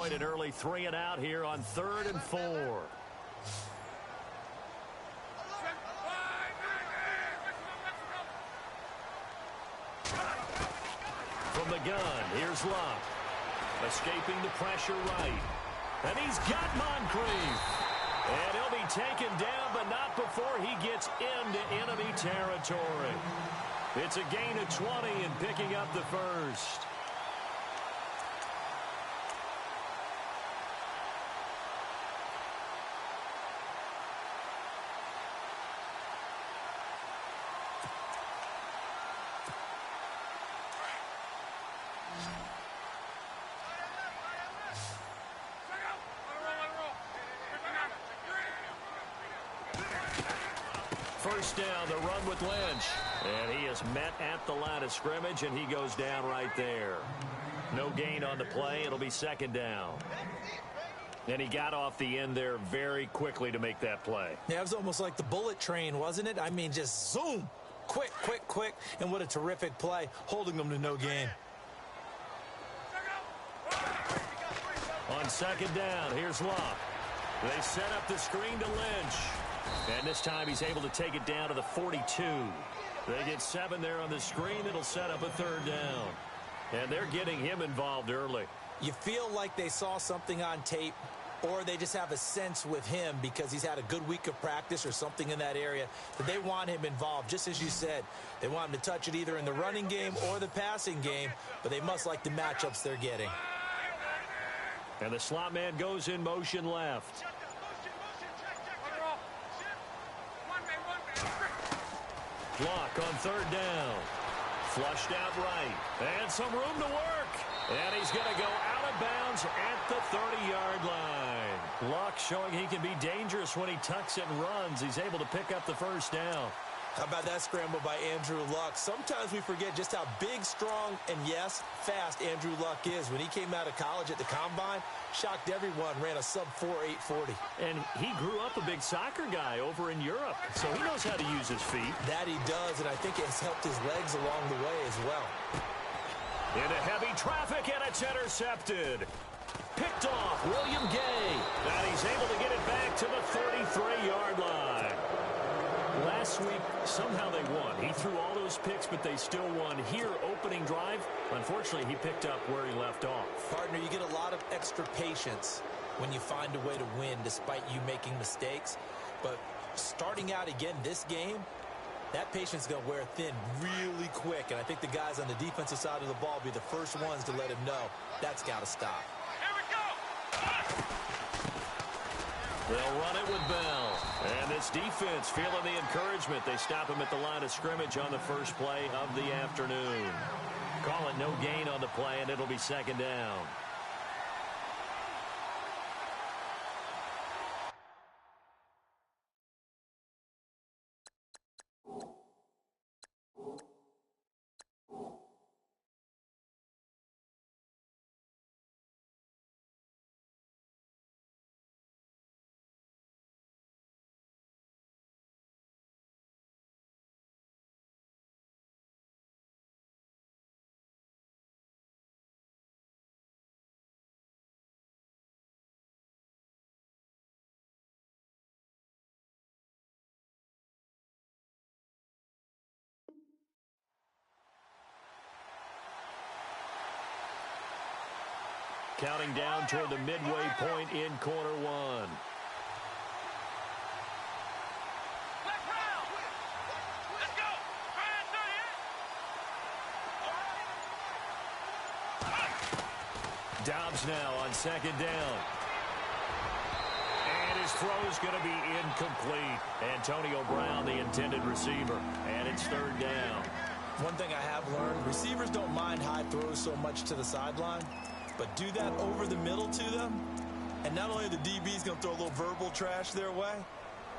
avoid an early 3 and out here on 3rd and 4. From the gun, here's Luck. Escaping the pressure right. And he's got Moncrief. And he'll be taken down, but not before he gets into enemy territory. It's a gain of 20 and picking up the first. First down, the run with Lynch. And he is met at the line of scrimmage, and he goes down right there. No gain on the play. It'll be second down. And he got off the end there very quickly to make that play. Yeah, it was almost like the bullet train, wasn't it? I mean, just zoom. Quick, quick, quick. And what a terrific play, holding them to no gain. On second down, here's Luck. They set up the screen to Lynch. And this time he's able to take it down to the 42. They get 7 there on the screen. It'll set up a third down. And they're getting him involved early. You feel like they saw something on tape, or they just have a sense with him because he's had a good week of practice or something in that area that they want him involved. Just as you said, they want him to touch it either in the running game or the passing game, but they must like the matchups they're getting. And the slot man goes in motion left. Block on third down. Flushed out right. And some room to work. And he's going to go out of bounds at the 30-yard line. Luck showing he can be dangerous when he tucks and runs. He's able to pick up the first down. How about that scramble by Andrew Luck? Sometimes we forget just how big, strong, and, yes, fast Andrew Luck is. When he came out of college at the Combine, shocked everyone, ran a sub-4 840. And he grew up a big soccer guy over in Europe, so he knows how to use his feet. That he does, and I think it has helped his legs along the way as well. Into heavy traffic, and it's intercepted. Picked off William Gay. And he's able to get it back to the 33-yard line. Last week, somehow they won. He threw all those picks, but they still won. Here, opening drive, unfortunately, he picked up where he left off. Partner, you get a lot of extra patience when you find a way to win despite you making mistakes. But starting out again this game, that patience is going to wear thin really quick. And I think the guys on the defensive side of the ball will be the first ones to let him know that's got to stop. Here we go! They'll run it with Bell. And this defense feeling the encouragement. They stop him at the line of scrimmage on the first play of the afternoon. Call it no gain on the play, and it'll be second down. Counting down toward the midway point in quarter one. Let's go! Dobbs now on second down. And his throw is going to be incomplete. Antonio Brown, the intended receiver. And it's third down. One thing I have learned, receivers don't mind high throws so much to the sideline, but do that over the middle to them, and not only are the DBs going to throw a little verbal trash their way,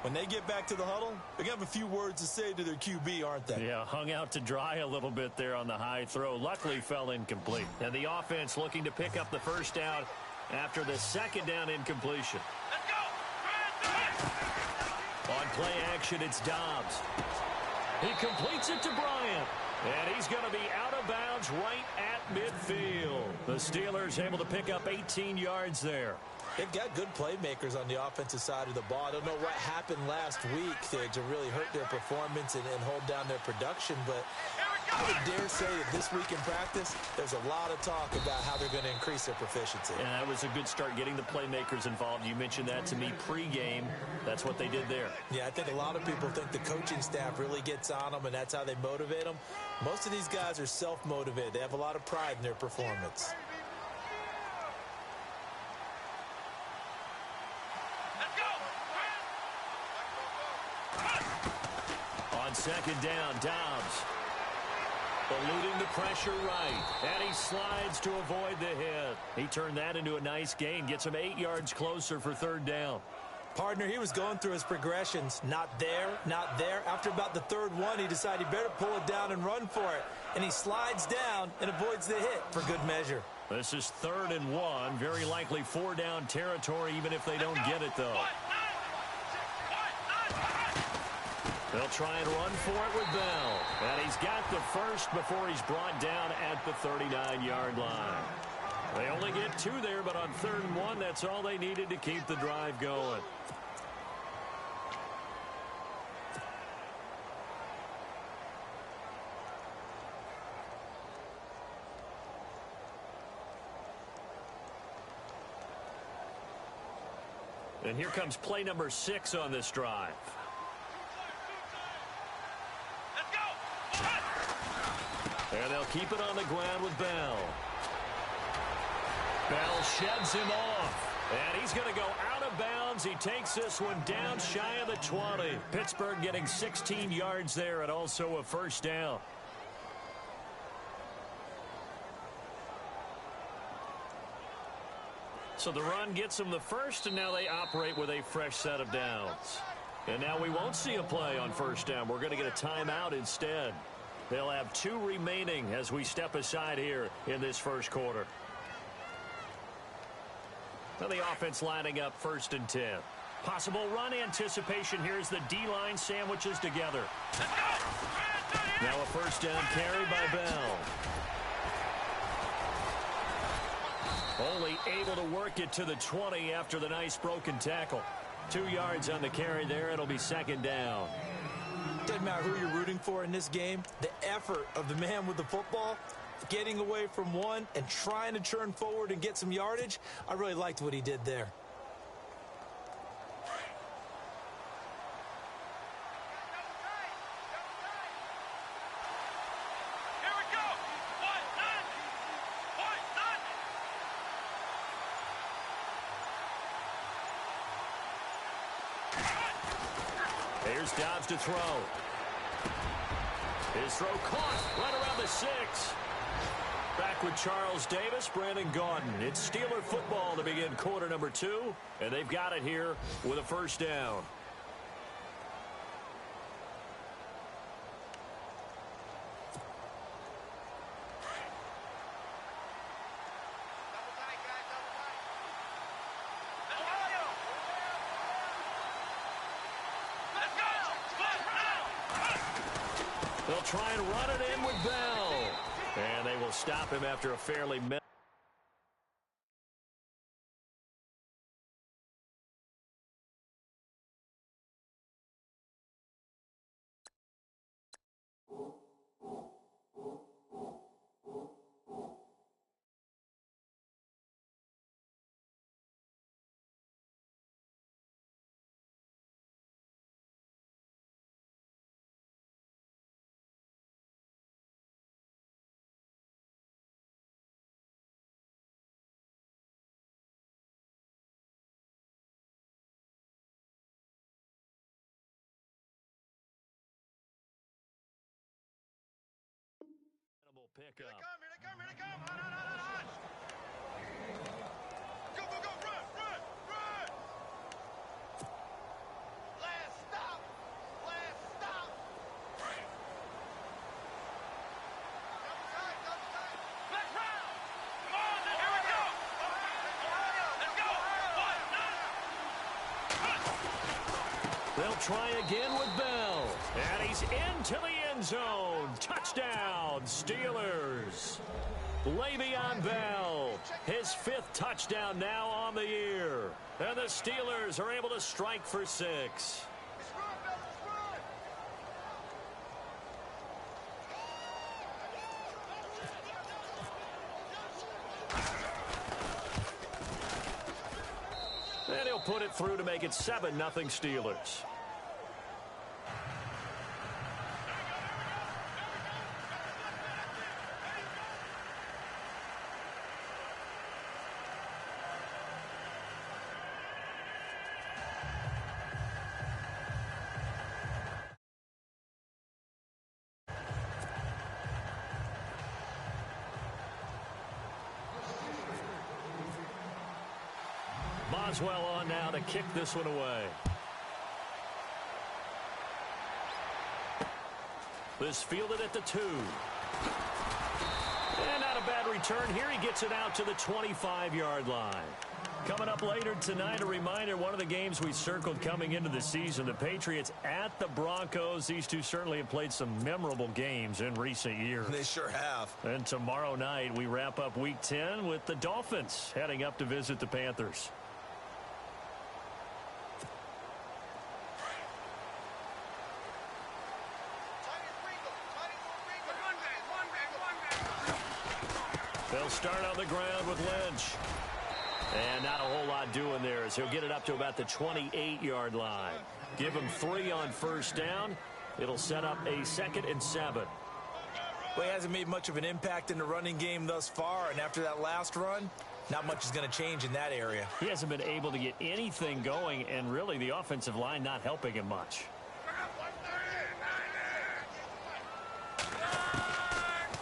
when they get back to the huddle, they're going to have a few words to say to their QB, aren't they? Yeah, hung out to dry a little bit there on the high throw. Luckily fell incomplete. And the offense looking to pick up the first down after the second down incompletion. Let's go! On play action, it's Dobbs. He completes it to Bryant. And he's going to be out of bounds right at midfield. The Steelers able to pick up 18 yards there. They've got good playmakers on the offensive side of the ball. I don't know what happened last week to really hurt their performance and hold down their production, but I would dare say that this week in practice, there's a lot of talk about how they're going to increase their proficiency. And that was a good start getting the playmakers involved. You mentioned that to me pregame. That's what they did there. Yeah, I think a lot of people think the coaching staff really gets on them, and that's how they motivate them. Most of these guys are self-motivated. They have a lot of pride in their performance. On second down, Dobbs eluding the pressure right, and he slides to avoid the hit. He turned that into a nice gain, gets him 8 yards closer for third down. Partner, he was going through his progressions. Not there, not there. After about the third one, he decided he better pull it down and run for it. And he slides down and avoids the hit for good measure. This is 3rd and 1. Very likely 4-down territory, even if they don't get it, though. They'll try and run for it with Bell. And he's got the first before he's brought down at the 39-yard line. They only get 2 there, but on 3rd and 1, that's all they needed to keep the drive going. And here comes play number 6 on this drive. And they'll keep it on the ground with Bell. Bell sheds him off. And he's going to go out of bounds. He takes this one down shy of the 20. Pittsburgh getting 16 yards there and also a first down. So the run gets them the first, and now they operate with a fresh set of downs. And now we won't see a play on first down. We're going to get a timeout instead. They'll have 2 remaining as we step aside here in this first quarter. Now the offense lining up 1st and 10. Possible run anticipation here as the D-line sandwiches together. Now a first down carry by Bell. Only able to work it to the 20 after the nice broken tackle. 2 yards on the carry there. It'll be 2nd down. Doesn't matter who you're rooting for in this game. The effort of the man with the football, getting away from one and trying to churn forward and get some yardage, I really liked what he did there. Here we go. Here's Dobbs to throw. His throw caught right around the 6. Back with Charles Davis, Brandon Gaudin. It's Steeler football to begin quarter number 2, and they've got it here with a first down. They'll try and run it in with Bell. And they will stop him after a fairly pickup. Here they come. Hush. Go, run. Last stop. Double time. Let's round. Come on, here we go. Let's go. They'll try again with Bell. And he's into the end zone. zone. Touchdown, Steelers. Le'Veon Bell, his 5th touchdown now on the year. And the Steelers are able to strike for 6. And he'll put it through to make it 7-0 Steelers. Boswell on now to kick this one away. This fielded at the 2. And not a bad return here. He gets it out to the 25-yard line. Coming up later tonight, a reminder, one of the games we circled coming into the season, the Patriots at the Broncos. These two certainly have played some memorable games in recent years. They sure have. And tomorrow night, we wrap up Week 10 with the Dolphins heading up to visit the Panthers. They'll start on the ground with Lynch. And not a whole lot doing there as he'll get it up to about the 28-yard line. Give him 3 on first down. It'll set up a 2nd and 7. Well, he hasn't made much of an impact in the running game thus far, and after that last run, not much is going to change in that area. He hasn't been able to get anything going, and really the offensive line not helping him much.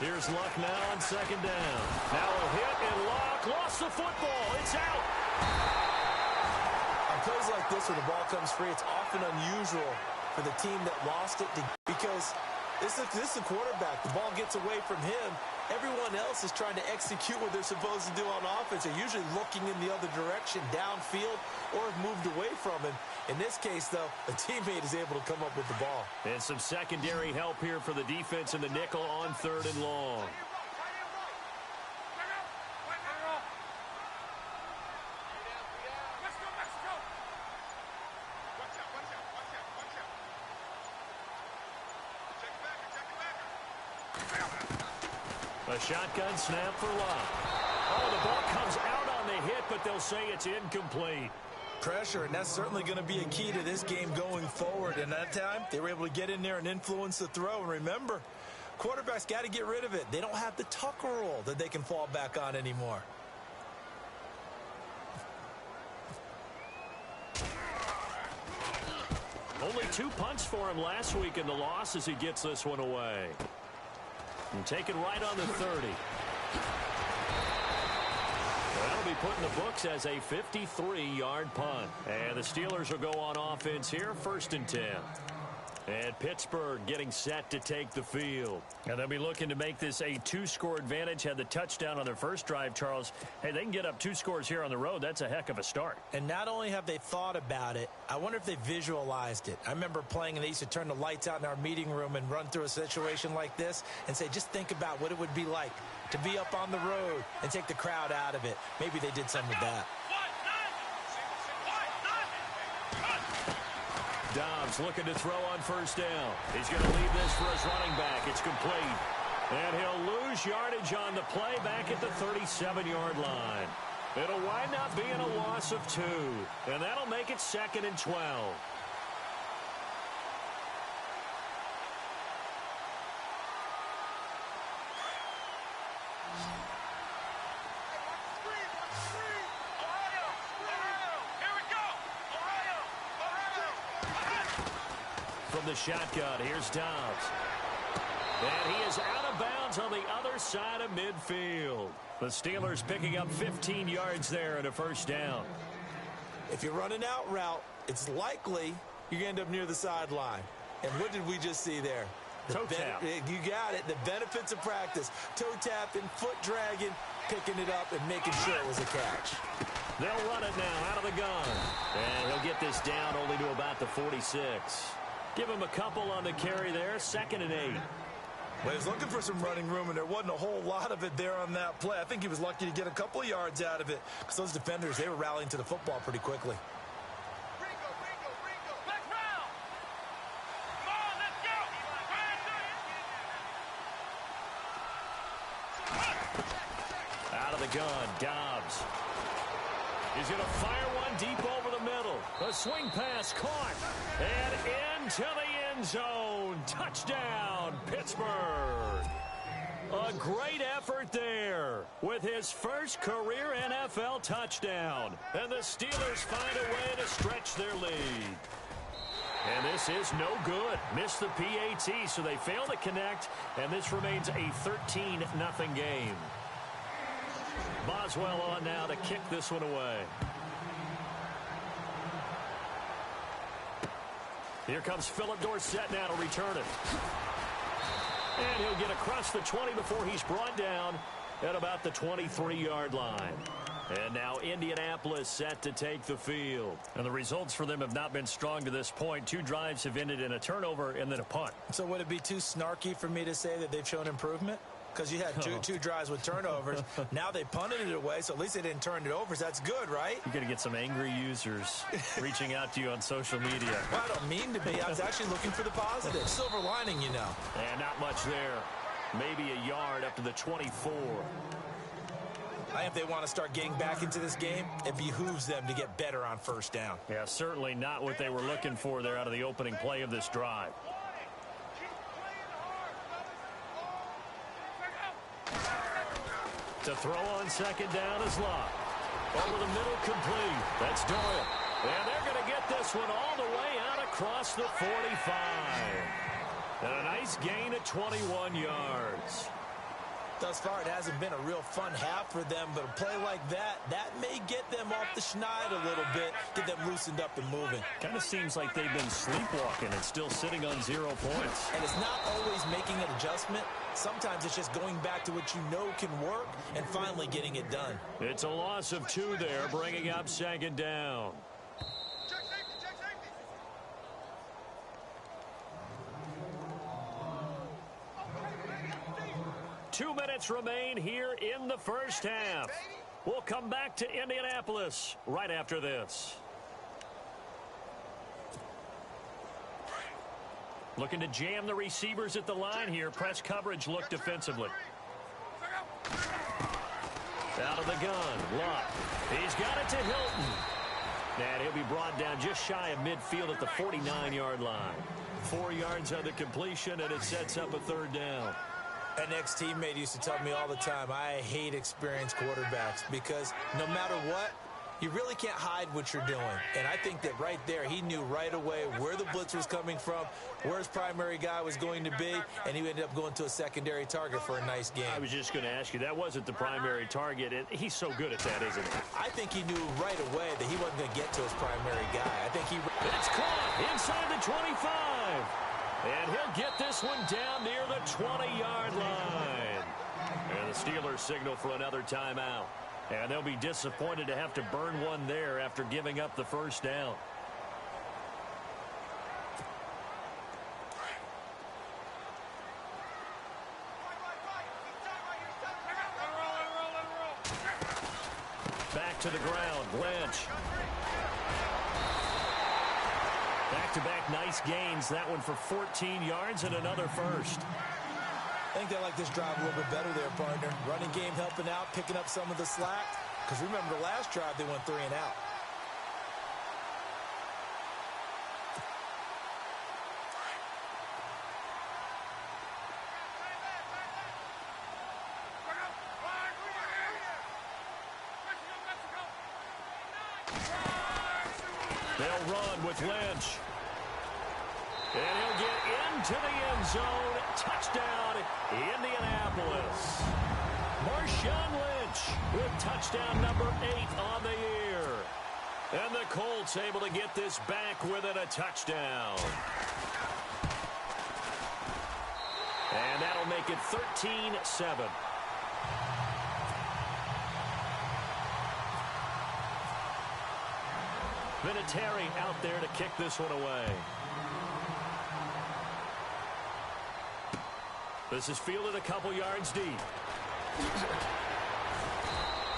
Here's Luck now on 2nd down. Now a hit, and Luck lost the football. It's out. On plays like this where the ball comes free, it's often unusual for the team that lost it because this is the quarterback. The ball gets away from him. Everyone else is trying to execute what they're supposed to do on offense. They're usually looking in the other direction, downfield, or have moved away from him. In this case, though, a teammate is able to come up with the ball. And some secondary help here for the defense in the nickel on 3rd and long. A shotgun snap for Luck. Oh, the ball comes out on the hit, but they'll say it's incomplete. Pressure, and that's certainly going to be a key to this game going forward. And that time, they were able to get in there and influence the throw. And remember, quarterbacks got to get rid of it. They don't have the Tucker rule that they can fall back on anymore. Only 2 punts for him last week in the loss as he gets this one away. And taken right on the 30. That'll be put in the books as a 53-yard punt. And the Steelers will go on offense here, 1st and 10. And Pittsburgh getting set to take the field. And they'll be looking to make this a 2-score advantage. Had the touchdown on their first drive, Charles. Hey, they can get up 2 scores here on the road. That's a heck of a start. And not only have they thought about it, I wonder if they visualized it. I remember playing, and they used to turn the lights out in our meeting room and run through a situation like this and say, just think about what it would be like to be up on the road and take the crowd out of it. Maybe they did something with that. Dobbs looking to throw on first down. He's going to leave this for his running back. It's complete. And he'll lose yardage on the play back at the 37-yard line. It'll wind up being a loss of 2. And that'll make it 2nd and 12. From the shotgun, here's Dobbs. And he is out of bounds on the other side of midfield. The Steelers picking up 15 yards there and a first down. If you're running out route, it's likely you're going to end up near the sideline. And what did we just see there? Toe tap. You got it. The benefits of practice. Toe tapping, foot dragging, picking it up, and making sure it was a catch. They'll run it now out of the gun. And he'll get this down only to about the 46. Give him a couple on the carry there. 2nd and 8. Well, he was looking for some running room, and there wasn't a whole lot of it there on that play. I think he was lucky to get a couple of yards out of it because those defenders, they were rallying to the football pretty quickly. Back round. Come on, let's go. Out of the gun, Dobbs. He's going to fire one deep over the middle. A swing pass caught. And into the end zone. Touchdown, Pittsburgh. A great effort there with his first career NFL touchdown. And the Steelers find a way to stretch their lead. And this is no good. Missed the PAT, so they fail to connect. And this remains a 13-0 game. Boswell on now to kick this one away. Here comes Philip Dorsett now to return it. And he'll get across the 20 before he's brought down at about the 23-yard line. And now Indianapolis set to take the field. And the results for them have not been strong to this point. 2 drives have ended in a turnover and then a punt. So would it be too snarky for me to say that they've shown improvement? Because you had two drives with turnovers. Now they punted it away, so at least they didn't turn it over. So that's good, right? You're going to get some angry users reaching out to you on social media. Well, I don't mean to be. I was actually looking for the positive. Silver lining, you know. And not much there. Maybe a yard up to the 24. I think if they want to start getting back into this game, it behooves them to get better on first down. Yeah, certainly not what they were looking for there out of the opening play of this drive. To throw on second down is Locke. Over the middle, complete. That's Doyle. And they're going to get this one all the way out across the 45. And a nice gain of 21 yards. Thus far, it hasn't been a real fun half for them, but a play like that may get them off the schneid a little bit, get them loosened up and moving. Kind of seems like they've been sleepwalking and still sitting on 0 points. And it's not always making an adjustment. Sometimes it's just going back to what you know can work and finally getting it done. It's a loss of 2 there, bringing up second down. Check safety, check safety. 2 minutes remain here in the first half. We'll come back to Indianapolis right after this. Looking to jam the receivers at the line here. Press coverage look defensively. Out of the gun. Locke. He's got it to Hilton. And he'll be brought down just shy of midfield at the 49-yard line. 4 yards on the completion, and it sets up a third down. An ex-teammate used to tell me all the time, I hate experienced quarterbacks because no matter what, you really can't hide what you're doing. And I think that right there, he knew right away where the blitz was coming from, where his primary guy was going to be, and he ended up going to a secondary target for a nice game. I was just going to ask you, that wasn't the primary target, and he's so good at that, isn't he? I think he knew right away that he wasn't going to get to his primary guy. I think he... It's caught inside the 25. And he'll get this one down near the 20-yard line. And the Steelers signal for another timeout. And they'll be disappointed to have to burn one there after giving up the first down. Back to the ground, Lynch. Back-to-back nice gains. That one for 14 yards and another first. I think they like this drive a little bit better there, partner. Running game helping out, picking up some of the slack. Because remember, the last drive, they went 3 and out. They'll run with Lynch. And he'll get into the end zone. Touchdown, Indianapolis. Marshawn Lynch with touchdown number 8 on the year. And the Colts able to get this back within a touchdown. And that'll make it 13-7. Vinatieri out there to kick this one away. This is fielded a couple yards deep.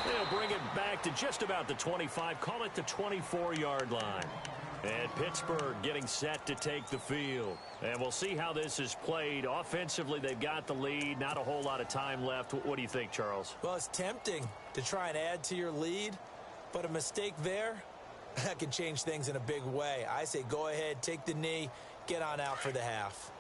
They'll bring it back to just about the 25, call it the 24-yard line. And Pittsburgh getting set to take the field. And we'll see how this is played. Offensively, they've got the lead. Not a whole lot of time left. What do you think, Charles? Well, it's tempting to try and add to your lead, but a mistake there, that can change things in a big way. I say go ahead, take the knee, get on out for the half.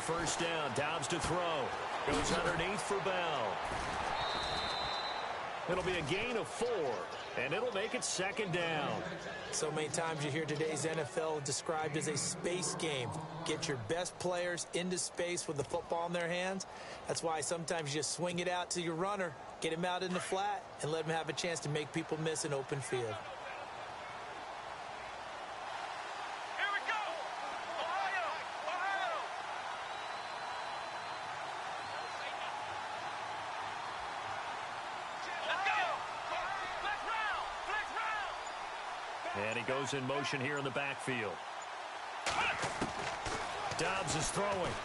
First down, Dobbs to throw. Goes underneath for Bell. It'll be a gain of 4, and it'll make it second down. So many times you hear today's NFL described as a space game. Get your best players into space with the football in their hands. That's why sometimes you just swing it out to your runner, get him out in the flat, and let him have a chance to make people miss an open field. And he goes in motion here in the backfield. Dobbs is throwing.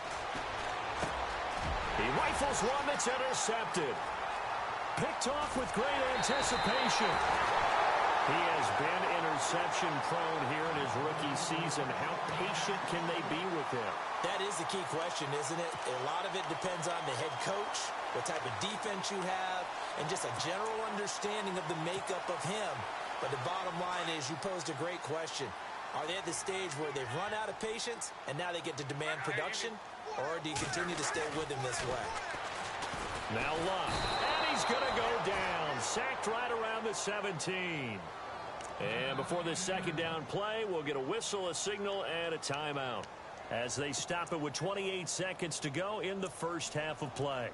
He rifles one that's intercepted. Picked off with great anticipation. He has been interception prone here in his rookie season. How patient can they be with him? That is the key question, isn't it? A lot of it depends on the head coach, what type of defense you have, and just a general understanding of the makeup of him. But the bottom line is you posed a great question. Are they at the stage where they've run out of patience and now they get to demand production? Or do you continue to stay with him this way? Now Luck. And he's going to go down. Sacked right around the 17. And before this second down play, we'll get a whistle, a signal, and a timeout as they stop it with 28 seconds to go in the first half of play.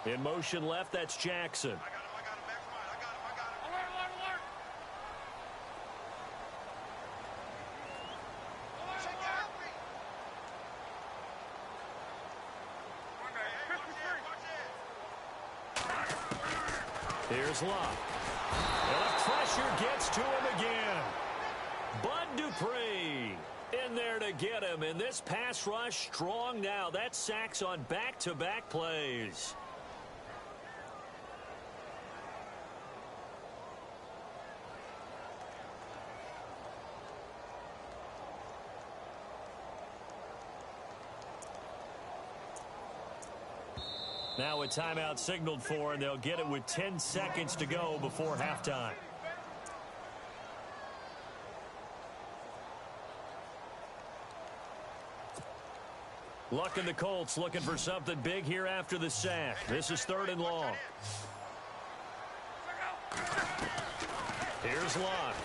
In motion left, that's Jackson. I got him, back right. I got him. Alert. Check out. Here's Luck. And the pressure gets to him again. Bud Dupree in there to get him. And this pass rush strong now. That's sacks on back-to-back plays. Now a timeout signaled for, and they'll get it with 10 seconds to go before halftime. Luck and the Colts looking for something big here after the sack. This is 3rd and long. Here's Luck.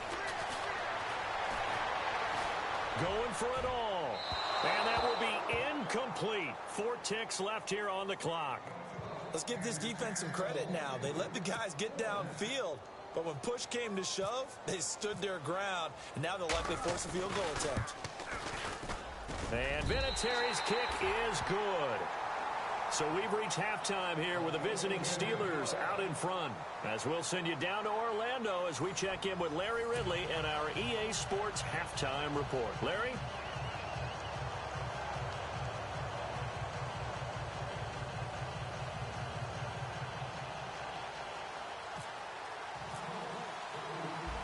Going for it all. And that will be incomplete. 4 ticks left here on the clock. Let's give this defense some credit now. They let the guys get downfield, but when push came to shove, they stood their ground, and now they'll likely force a field goal attempt. And Vinatieri's kick is good. So we've reached halftime here with the visiting Steelers out in front. As we'll send you down to Orlando as we check in with Larry Ridley and our EA Sports Halftime Report. Larry?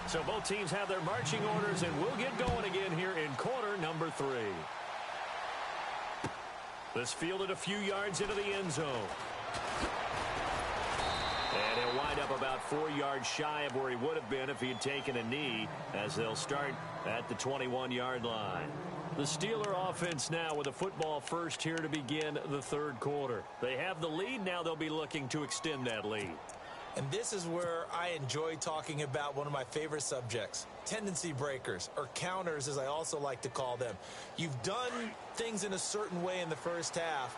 So both teams have their marching orders, and we'll get going again here in quarter number 3. This fielded a few yards into the end zone. And he'll wind up about 4 yards shy of where he would have been if he had taken a knee, as they'll start at the 21-yard line. The Steeler offense now with a football first here to begin the 3rd quarter. They have the lead. Now they'll be looking to extend that lead. And this is where I enjoy talking about one of my favorite subjects, tendency breakers, or counters as I also like to call them. You've done things in a certain way in the first half,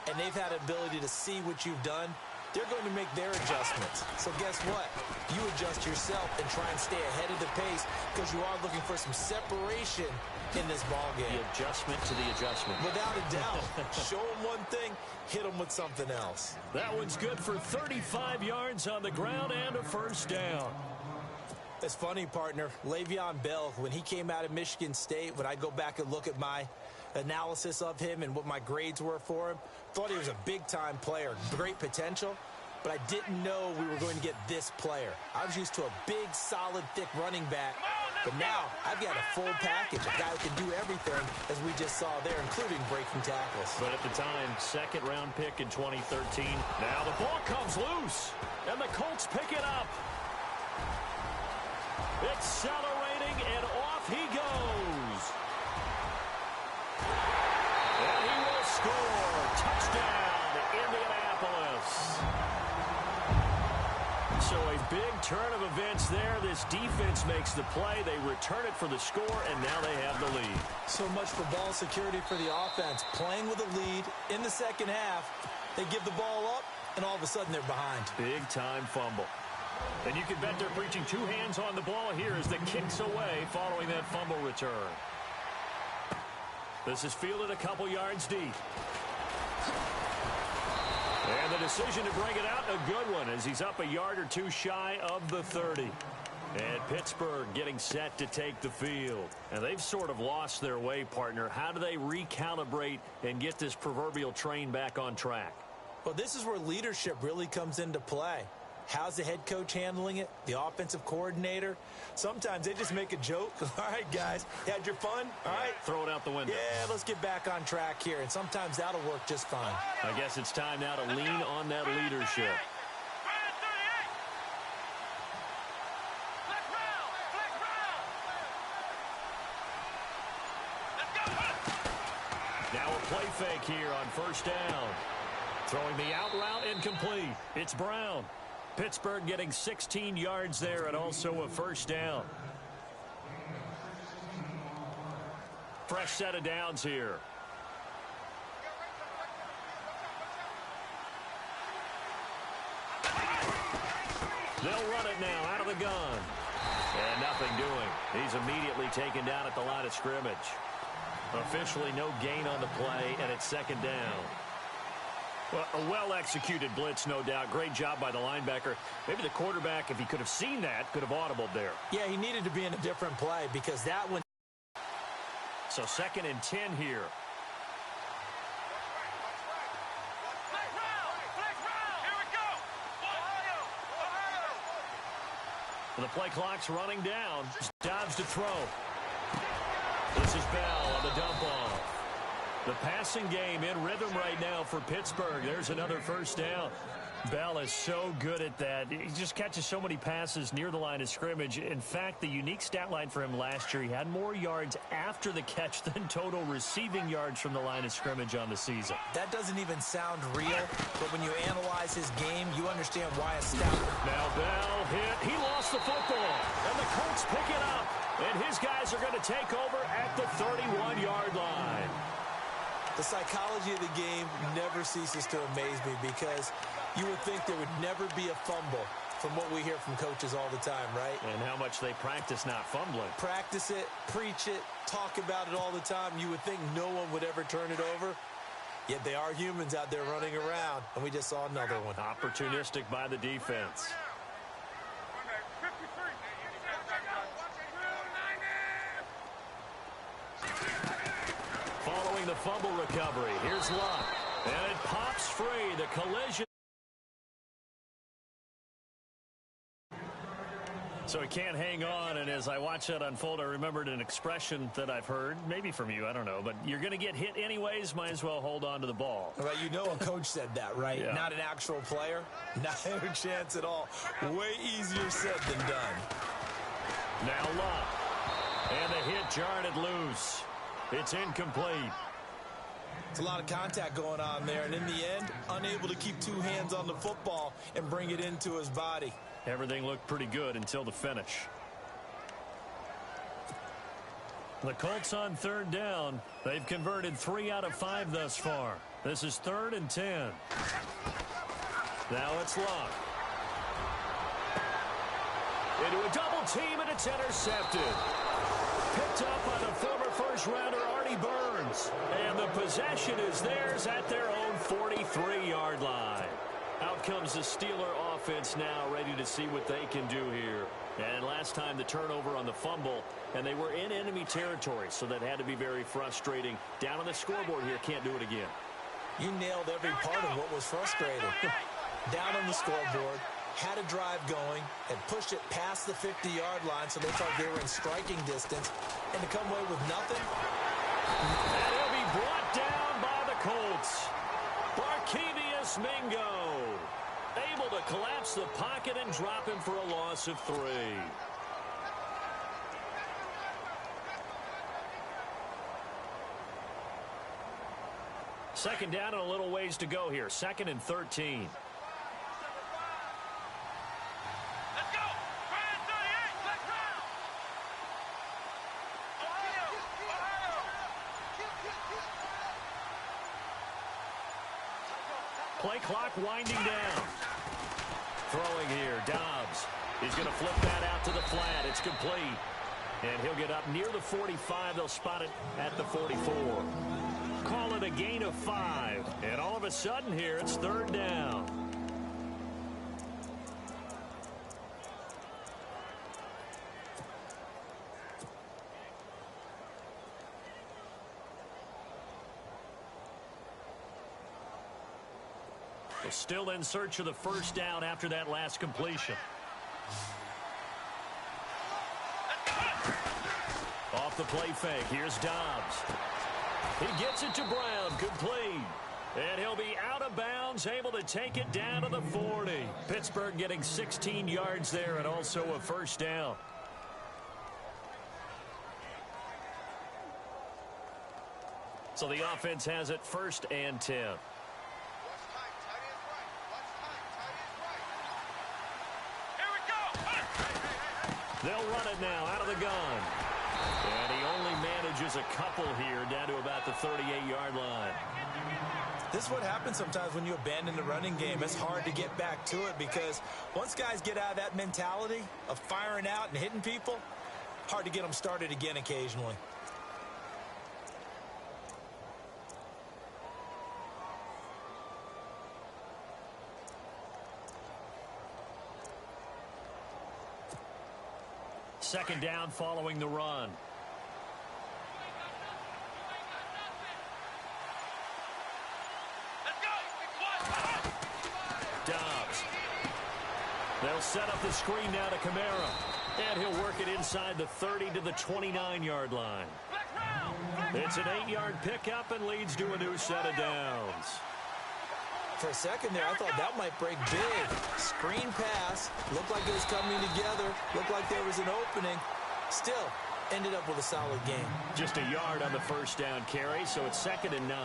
and they've had an ability to see what you've done, they're going to make their adjustments. So guess what? You adjust yourself and try and stay ahead of the pace because you are looking for some separation in this ball game. The adjustment to the adjustment. Without a doubt. Show them one thing, hit them with something else. That one's good for 35 yards on the ground and a first down. It's funny, partner. Le'Veon Bell, when he came out of Michigan State, when I go back and look at my analysis of him and what my grades were for him, thought he was a big-time player, great potential, but I didn't know we were going to get this player. I was used to a big, solid, thick running back, but now I've got a full package, a guy who can do everything, as we just saw there, including breaking tackles. But at the time, second-round pick in 2013. Now the ball comes loose, and the Colts pick it up. Accelerating, and off he goes. And he will score. Touchdown, Indianapolis. So a big turn of events there. This defense makes the play. They return it for the score, and now they have the lead. So much for ball security for the offense. Playing with a lead in the second half, they give the ball up, and all of a sudden they're behind. Big-time fumble. And you can bet they're preaching two hands on the ball here as the kick's away following that fumble return. This is fielded a couple yards deep. And the decision to bring it out, a good one, as he's up a yard or two shy of the 30. And Pittsburgh getting set to take the field. And they've sort of lost their way, partner. How do they recalibrate and get this proverbial train back on track? Well, this is where leadership really comes into play. How's the head coach handling it? The offensive coordinator? Sometimes they just make a joke. All right, guys, you had your fun? All right. Throw it out the window. Yeah, let's get back on track here. And sometimes that'll work just fine. I guess it's time now to lean on that leadership. Now a play fake here on first down. Throwing the out route incomplete. It's Brown. Pittsburgh getting 16 yards there and also a first down. Fresh set of downs here. They'll run it now out of the gun. And nothing doing. He's immediately taken down at the line of scrimmage. Officially no gain on the play, and it's second down. Well, a well-executed blitz, no doubt. Great job by the linebacker. Maybe the quarterback, if he could have seen that, could have audibled there. Yeah, he needed to be in a different play because that one. So second and 10 here. The play clock's running down. Dobbs to throw. This is Bell on the dump off. The passing game in rhythm right now for Pittsburgh. There's another first down. Bell is so good at that. He just catches so many passes near the line of scrimmage. In fact, the unique stat line for him last year, he had more yards after the catch than total receiving yards from the line of scrimmage on the season. That doesn't even sound real, but when you analyze his game, you understand why a stout. Now Bell hit. He lost the football, and the Colts pick it up. And his guys are going to take over at the 31-yard line. The psychology of the game never ceases to amaze me because you would think there would never be a fumble from what we hear from coaches all the time, right? And how much they practice not fumbling. Practice it, preach it, talk about it all the time. You would think no one would ever turn it over. Yet they are humans out there running around, and we just saw another one. Opportunistic by the defense. Following the fumble recovery, here's Luck. And it pops free. The collision. So he can't hang on, and as I watch that unfold, I remembered an expression that I've heard, maybe from you, I don't know, but you're going to get hit anyways, might as well hold on to the ball. Well, you know a coach said that, right? Yeah. Not an actual player. Not a chance at all. Way easier said than done. Now Luck. And the hit jarred it loose. It's incomplete. It's a lot of contact going on there, and in the end, unable to keep two hands on the football and bring it into his body. Everything looked pretty good until the finish. The Colts on third down. They've converted 3 out of 5 thus far. This is 3rd and 10. Now it's Luck. Into a double team, and it's intercepted. Picked up by the former first-rounder Artie Burns. And the possession is theirs at their own 43-yard line. Out comes the Steeler offense now, ready to see what they can do here. And last time the turnover on the fumble, and they were in enemy territory, so that had to be very frustrating. Down on the scoreboard here, can't do it again. You nailed every part of what was frustrating. Down on the scoreboard, had a drive going, had pushed it past the 50-yard line, so they thought they were in striking distance, and to come away with nothing. And he'll be brought down by the Colts. Barkevius Mingo able to collapse the pocket and drop him for a loss of 3. Second down and a little ways to go here. 2nd and 13. Let's go! Gridiron 38! Let's round! Ohio! Ohio! Play clock winding down. Throwing here, Dobbs. He's going to flip that out to the flat. It's complete. And he'll get up near the 45. They'll spot it at the 44. Call it a gain of 5. And all of a sudden here, it's 3rd down. They're still in search of the first down after that last completion. Off the play fake, here's Dobbs. He gets it to Brown, complete. And he'll be out of bounds, able to take it down to the 40. Pittsburgh getting 16 yards there and also a first down. So the offense has it 1st and 10. They'll run it now out of the gun. And he only manages a couple here down to about the 38-yard line. This is what happens sometimes when you abandon the running game. It's hard to get back to it because once guys get out of that mentality of firing out and hitting people, hard to get them started again occasionally. Second down following the run. Dobbs. They'll set up the screen now to Kamara. And he'll work it inside the 30 to the 29-yard line. It's an 8-yard pickup and leads to a new set of downs. For a second there, I thought that might break big. Screen pass. Looked like it was coming together. Looked like there was an opening. Still, ended up with a solid game. Just a yard on the first down carry, so it's 2nd and 9.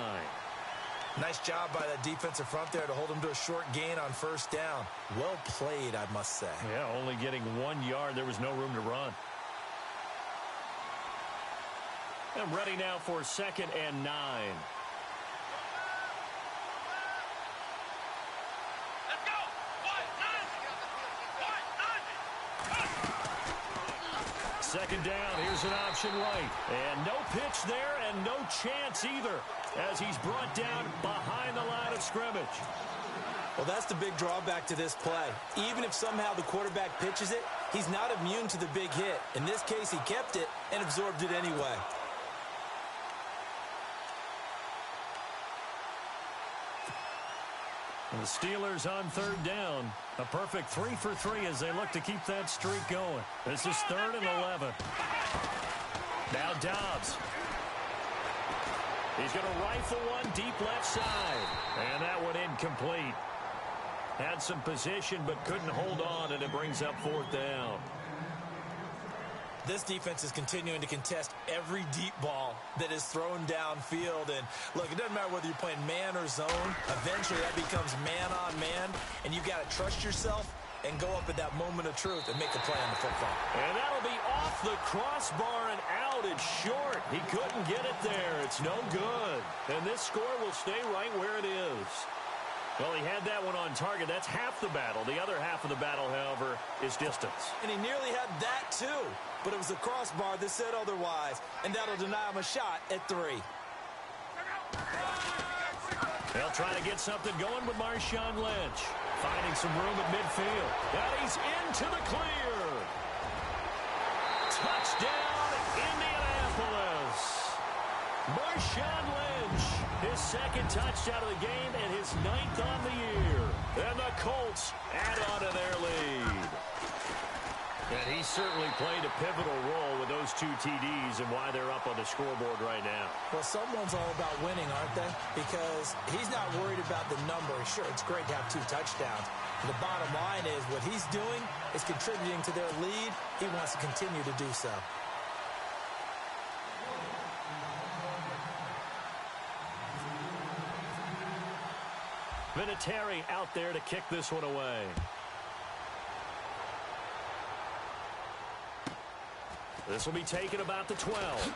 Nice job by that defensive front there to hold him to a short gain on first down. Well played, I must say. Yeah, only getting 1 yard. There was no room to run. And ready now for 2nd and 9. Second down, here's an option right. And no pitch there and no chance either as he's brought down behind the line of scrimmage. Well, that's the big drawback to this play. Even if somehow the quarterback pitches it, he's not immune to the big hit. In this case, he kept it and absorbed it anyway. And the Steelers on 3rd down. A perfect 3 for 3 as they look to keep that streak going. This is 3rd and 11. Now Dobbs. He's going to rifle one deep left side. And that one incomplete. Had some position but couldn't hold on, and it brings up 4th down. This defense is continuing to contest every deep ball that is thrown downfield. And, look, it doesn't matter whether you're playing man or zone. Eventually, that becomes man-on-man, and you've got to trust yourself and go up at that moment of truth and make a play on the football. And that'll be off the crossbar and out. It's short. He couldn't get it there. It's no good. And this score will stay right where it is. Well, he had that one on target. That's half the battle. The other half of the battle, however, is distance. And he nearly had that, too. But it was the crossbar that said otherwise. And that'll deny him a shot at 3. They'll try to get something going with Marshawn Lynch. Finding some room at midfield. And he's into the clear. Touchdown, Indianapolis. Marshawn Lynch, his second touchdown of the game and his 9th on the year. And the Colts add on to their lead. And he certainly played a pivotal role with those 2 TDs and why they're up on the scoreboard right now. Well, someone's all about winning, aren't they? Because he's not worried about the number. Sure, it's great to have 2 touchdowns. But the bottom line is what he's doing is contributing to their lead. He wants to continue to do so. Vinatieri out there to kick this one away. This will be taken about the 12.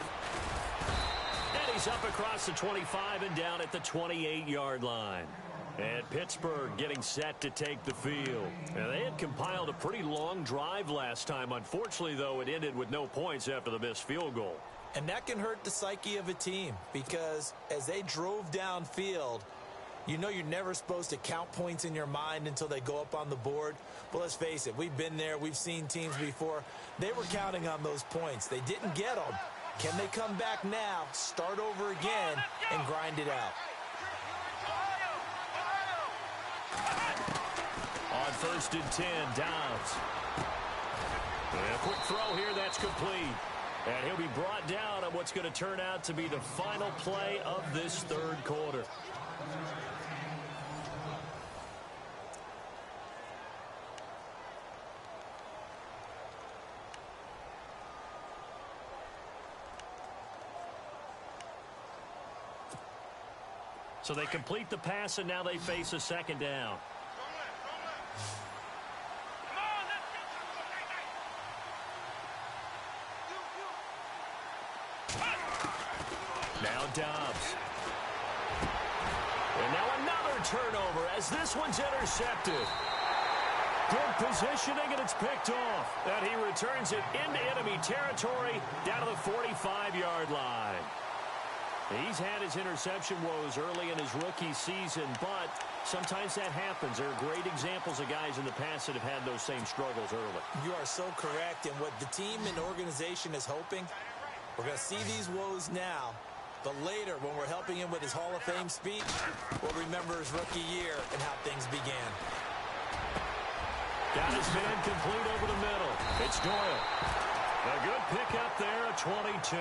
And he's up across the 25 and down at the 28-yard line. And Pittsburgh getting set to take the field. Now, they had compiled a pretty long drive last time. Unfortunately, though, it ended with no points after the missed field goal. And that can hurt the psyche of a team because as they drove downfield, you know you're never supposed to count points in your mind until they go up on the board. But let's face it, we've been there. We've seen teams before. They were counting on those points. They didn't get them. Can they come back now, start over again, and grind it out? On 1st and 10, Downs. And a quick throw here, that's complete. And he'll be brought down on what's going to turn out to be the final play of this 3rd quarter. So they complete the pass, and now they face a 2nd down. Now Dobbs. And now another turnover as this one's intercepted. Good positioning, and it's picked off. And he returns it into enemy territory down to the 45-yard line. He's had his interception woes early in his rookie season, but sometimes that happens. There are great examples of guys in the past that have had those same struggles early. You are so correct. And what the team and organization is hoping, we're going to see these woes now, but later when we're helping him with his Hall of Fame speech, we'll remember his rookie year and how things began. Got his man complete over the middle. It's Doyle. A good pickup there at 22.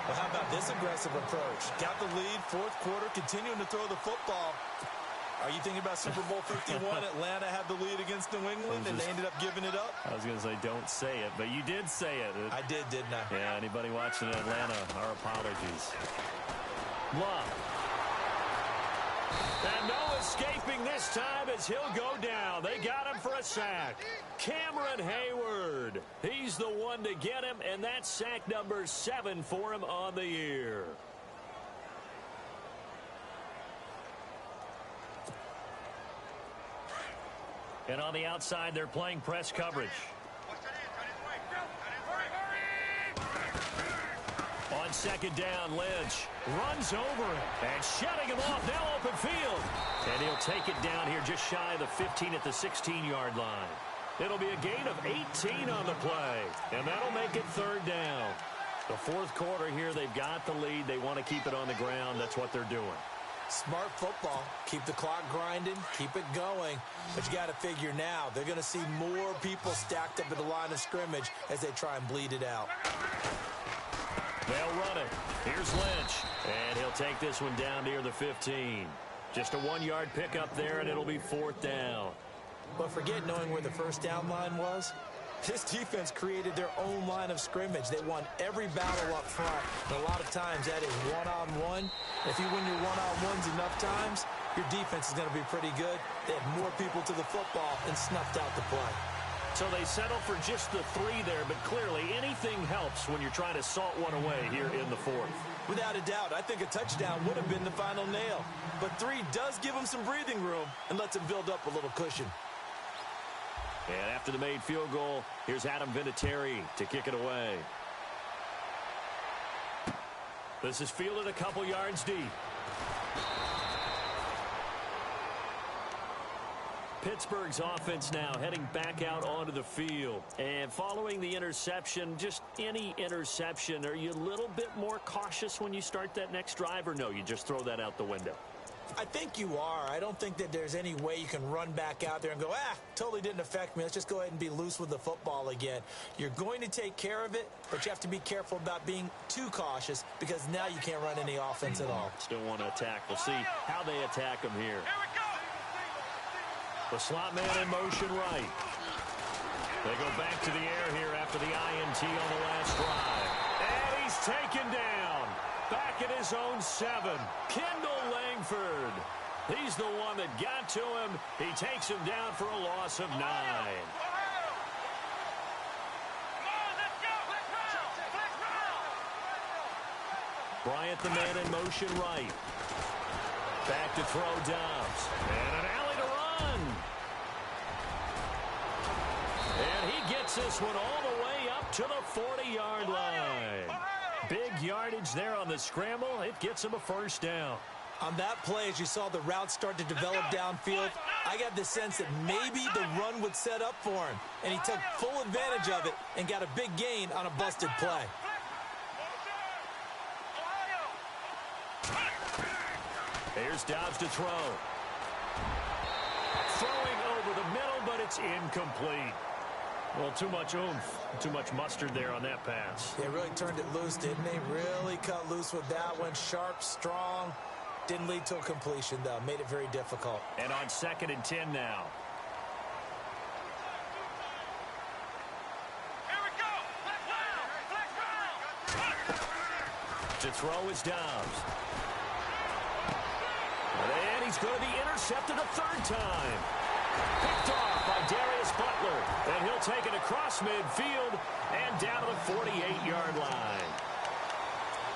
Well, how about this aggressive approach? Got the lead, 4th quarter, continuing to throw the football. Are you thinking about Super Bowl 51? Atlanta had the lead against New England, and they ended up giving it up? I was going to say, don't say it, but you did say it. I did, didn't I? Yeah, anybody watching Atlanta, our apologies. Love. And no escaping this time as he'll go down. They got him for a sack. Cameron Hayward. He's the one to get him, and that's sack number 7 for him on the year. And on the outside, they're playing press coverage. On 2nd down, Lynch runs over him and shutting him off. Now open field. And he'll take it down here just shy of the 15 at the 16-yard line. It'll be a gain of 18 on the play. And that'll make it 3rd down. The 4th quarter here, they've got the lead. They want to keep it on the ground. That's what they're doing. Smart football. Keep the clock grinding. Keep it going. But you got to figure now, they're going to see more people stacked up at the line of scrimmage as they try and bleed it out. They'll run it. Here's Lynch. And he'll take this one down near the 15. Just a 1-yard pickup there, and it'll be 4th down. But forget knowing where the first down line was. This defense created their own line of scrimmage. They won every battle up front. And a lot of times that is one-on-one. If you win your one-on-ones enough times, your defense is going to be pretty good. They had more people to the football and snuffed out the play. So they settle for just the 3 there, but clearly anything helps when you're trying to salt one away here in the 4th. Without a doubt, I think a touchdown would have been the final nail. But 3 does give them some breathing room and lets them build up a little cushion. And after the made field goal, here's Adam Vinatieri to kick it away. This is fielded a couple yards deep. Pittsburgh's offense now heading back out onto the field. And following the interception, just any interception, are you a little bit more cautious when you start that next drive, or no, you just throw that out the window? I think you are. I don't think that there's any way you can run back out there and go, totally didn't affect me. Let's just go ahead and be loose with the football again. You're going to take care of it, but you have to be careful about being too cautious because now you can't run any offense at all. Still want to attack. We'll see how they attack them here. The slot man in motion right. They go back to the air here after the INT on the last drive. And he's taken down. Back at his own 7. Kendall Langford. He's the one that got to him. He takes him down for a loss of 9. Bryant, the man in motion right. Back to throw Dobbs. And an alley to run. And he gets this one all the way up to the 40-yard line. Big yardage there on the scramble. It gets him a first down. On that play, as you saw the route start to develop downfield, I got the sense that maybe the run would set up for him. And he took full advantage of it and got a big gain on a busted play. Here's Dobbs to throw. Throwing over the middle, but it's incomplete. Well, too much oomph, too much mustard there on that pass. They really turned it loose, didn't they? Really cut loose with that one. Sharp, strong. Didn't lead to a completion, though. Made it very difficult. And on 2nd and 10 now. Here we go. To throw is Dobbs. And he's going to be intercepted a 3rd time. Picked off by Darius Butler. And he'll take it across midfield and down to the 48-yard line.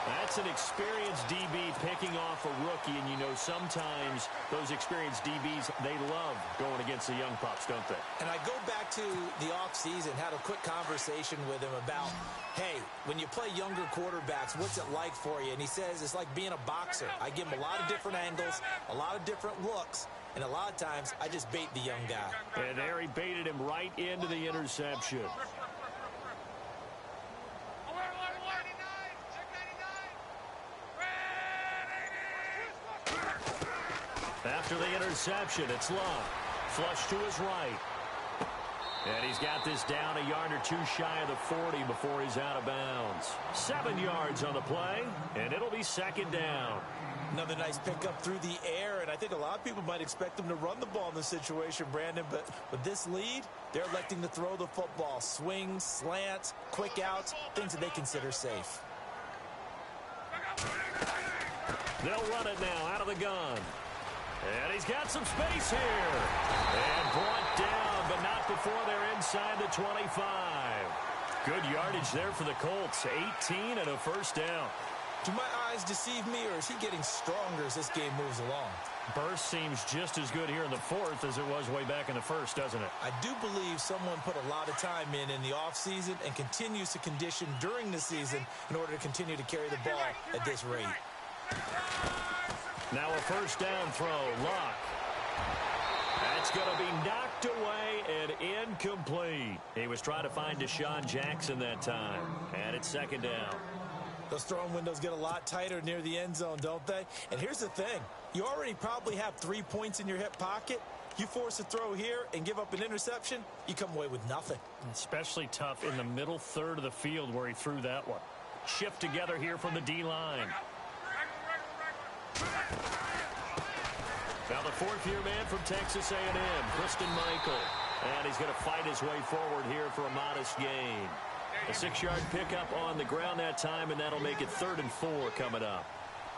That's an experienced DB picking off a rookie, and you know sometimes those experienced DBs, they love going against the young pups, don't they? And I go back to the offseason, had a quick conversation with him about, hey, when you play younger quarterbacks, what's it like for you? And he says it's like being a boxer. I give him a lot of different angles, a lot of different looks, and a lot of times I just bait the young guy. And there he baited him right into the interception. After the interception, it's Love. Flush to his right. And he's got this down a yard or 2 shy of the 40 before he's out of bounds. 7 yards on the play, and it'll be 2nd down. Another nice pickup through the air, and I think a lot of people might expect him to run the ball in this situation, Brandon, but with this lead, they're electing to throw the football. Swings, slants, quick outs, things that they consider safe. They'll run it now out of the gun. And he's got some space here. And brought down, but not before they're inside the 25. Good yardage there for the Colts. 18 and a first down. Do my eyes deceive me, or is he getting stronger as this game moves along? Burst seems just as good here in the 4th as it was way back in the 1st, doesn't it? I do believe someone put a lot of time in the offseason and continues to condition during the season in order to continue to carry the ball at this rate. Now a first down throw. Luck. That's going to be knocked away and incomplete. He was trying to find Deshaun Jackson that time. And it's 2nd down. Those throwing windows get a lot tighter near the end zone, don't they? And here's the thing. You already probably have 3 points in your hip pocket. You force a throw here and give up an interception, you come away with nothing. Especially tough in the middle 3rd of the field where he threw that one. Shift together here from the D-line. Now the 4th-year man from Texas A&M, Christian Michael. And he's going to fight his way forward here for a modest gain. A 6-yard pickup on the ground that time, and that'll make it 3rd and 4 coming up.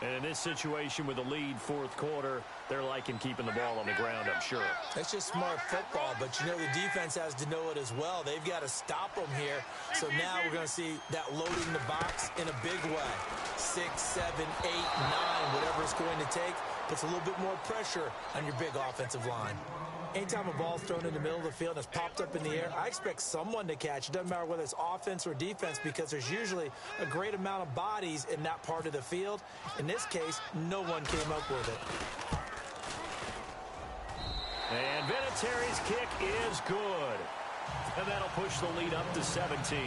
And in this situation with a lead fourth quarter, they're liking keeping the ball on the ground, I'm sure. That's just smart football, but you know the defense has to know it as well. They've got to stop them here. So now we're going to see that loading the box in a big way. 6, 7, 8, 9, whatever it's going to take, puts a little bit more pressure on your big offensive line. Anytime a ball's thrown in the middle of the field and it's popped up in the air, I expect someone to catch. It doesn't matter whether it's offense or defense because there's usually a great amount of bodies in that part of the field. In this case, no one came up with it. And Vinatieri's kick is good. And that'll push the lead up to 17.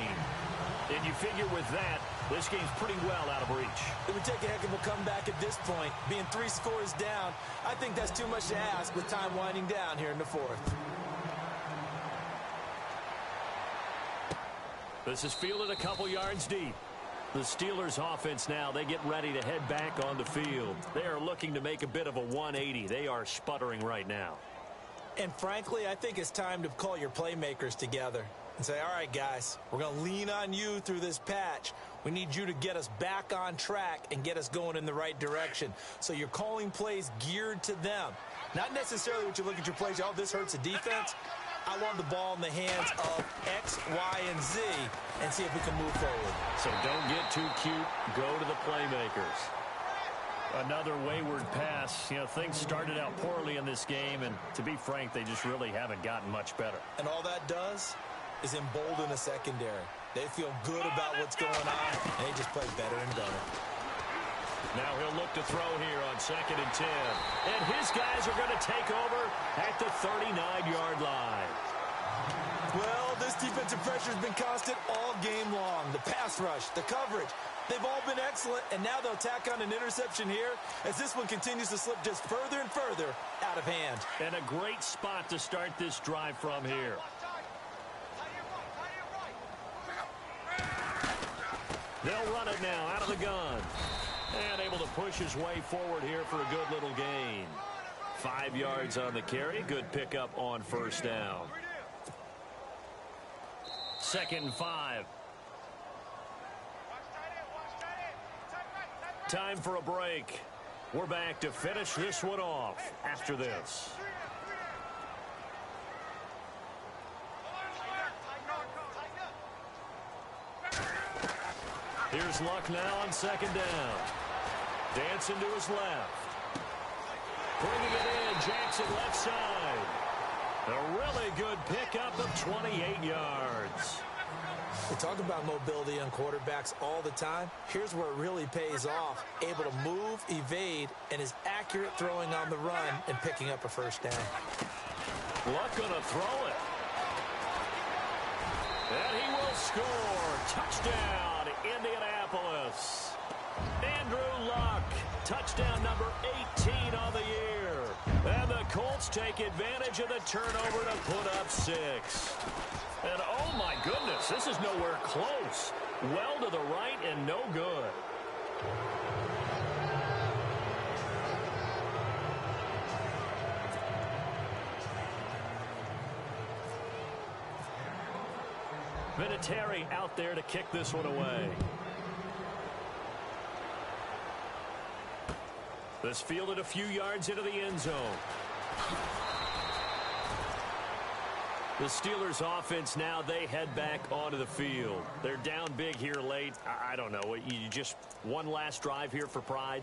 And you figure with that, this game's pretty well out of reach. It would take a heck of a comeback at this point. Being 3 scores down, I think that's too much to ask with time winding down here in the fourth. This is fielded a couple yards deep. The Steelers offense now, they get ready to head back on the field. They are looking to make a bit of a 180. They are sputtering right now. And frankly, I think it's time to call your playmakers together and say, all right, guys, we're going to lean on you through this patch. We need you to get us back on track and get us going in the right direction. So you're calling plays geared to them. Not necessarily what you look at your plays, oh, this hurts the defense. I want the ball in the hands of X, Y, and Z and see if we can move forward. So don't get too cute. Go to the playmakers. Another wayward pass. You know, things started out poorly in this game, and to be frank, they just really haven't gotten much better. And all that does is embolden a secondary. They feel good about what's going on, and they just play better and better. Now he'll look to throw here on 2nd and 10. And his guys are going to take over at the 39-yard line. Well, this defensive pressure has been constant all game long. The pass rush, the coverage, they've all been excellent, and now they'll tack on an interception here as this one continues to slip just further and further out of hand. And a great spot to start this drive from here. They'll run it now out of the gun. And able to push his way forward here for a good little gain. 5 yards on the carry. Good pickup on first down. 2nd and 5. Time for a break. We're back to finish this one off after this. Here's Luck now on 2nd down. Dancing to his left. Bringing it in, Jackson left side. A really good pickup of 28 yards. We talk about mobility on quarterbacks all the time. Here's where it really pays off. Able to move, evade, and is accurate throwing on the run and picking up a first down. Luck gonna throw it. And he will score. Touchdown, Indianapolis. Andrew Luck, touchdown number 18 on the year. And the Colts take advantage of the turnover to put up 6. And oh my goodness, this is nowhere close. Well to the right and no good. Vinatieri out there to kick this one away. This fielded a few yards into the end zone. The Steelers offense now, they head back onto the field. They're down big here late. I don't know. You just one last drive here for pride?